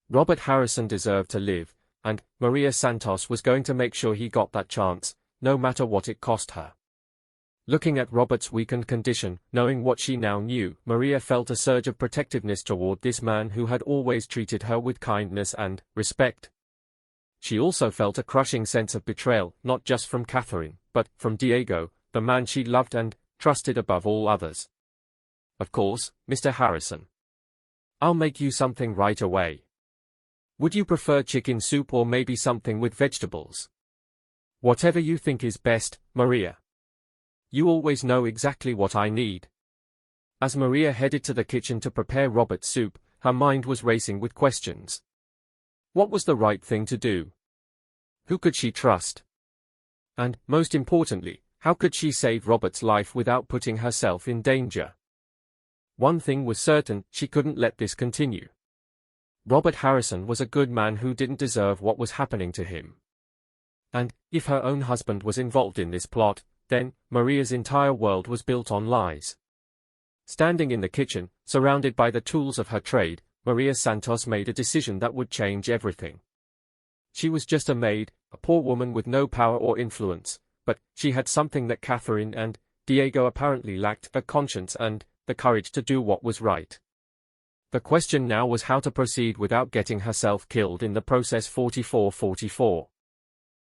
Robert Harrison deserved to live, and Maria Santos was going to make sure he got that chance, no matter what it cost her. Looking at Robert's weakened condition, knowing what she now knew, Maria felt a surge of protectiveness toward this man who had always treated her with kindness and respect. She also felt a crushing sense of betrayal, not just from Catherine, but from Diego, the man she loved and trusted above all others. Of course, Mr. Harrison. I'll make you something right away. Would you prefer chicken soup or maybe something with vegetables? Whatever you think is best, Maria. You always know exactly what I need. As Maria headed to the kitchen to prepare Robert's soup, her mind was racing with questions. What was the right thing to do? Who could she trust? And, most importantly, how could she save Robert's life without putting herself in danger? One thing was certain: she couldn't let this continue. Robert Harrison was a good man who didn't deserve what was happening to him. And, if her own husband was involved in this plot, then Maria's entire world was built on lies. Standing in the kitchen, surrounded by the tools of her trade, Maria Santos made a decision that would change everything. She was just a maid, a poor woman with no power or influence, but she had something that Catherine and Diego apparently lacked: a conscience and the courage to do what was right. The question now was how to proceed without getting herself killed in the process. 4444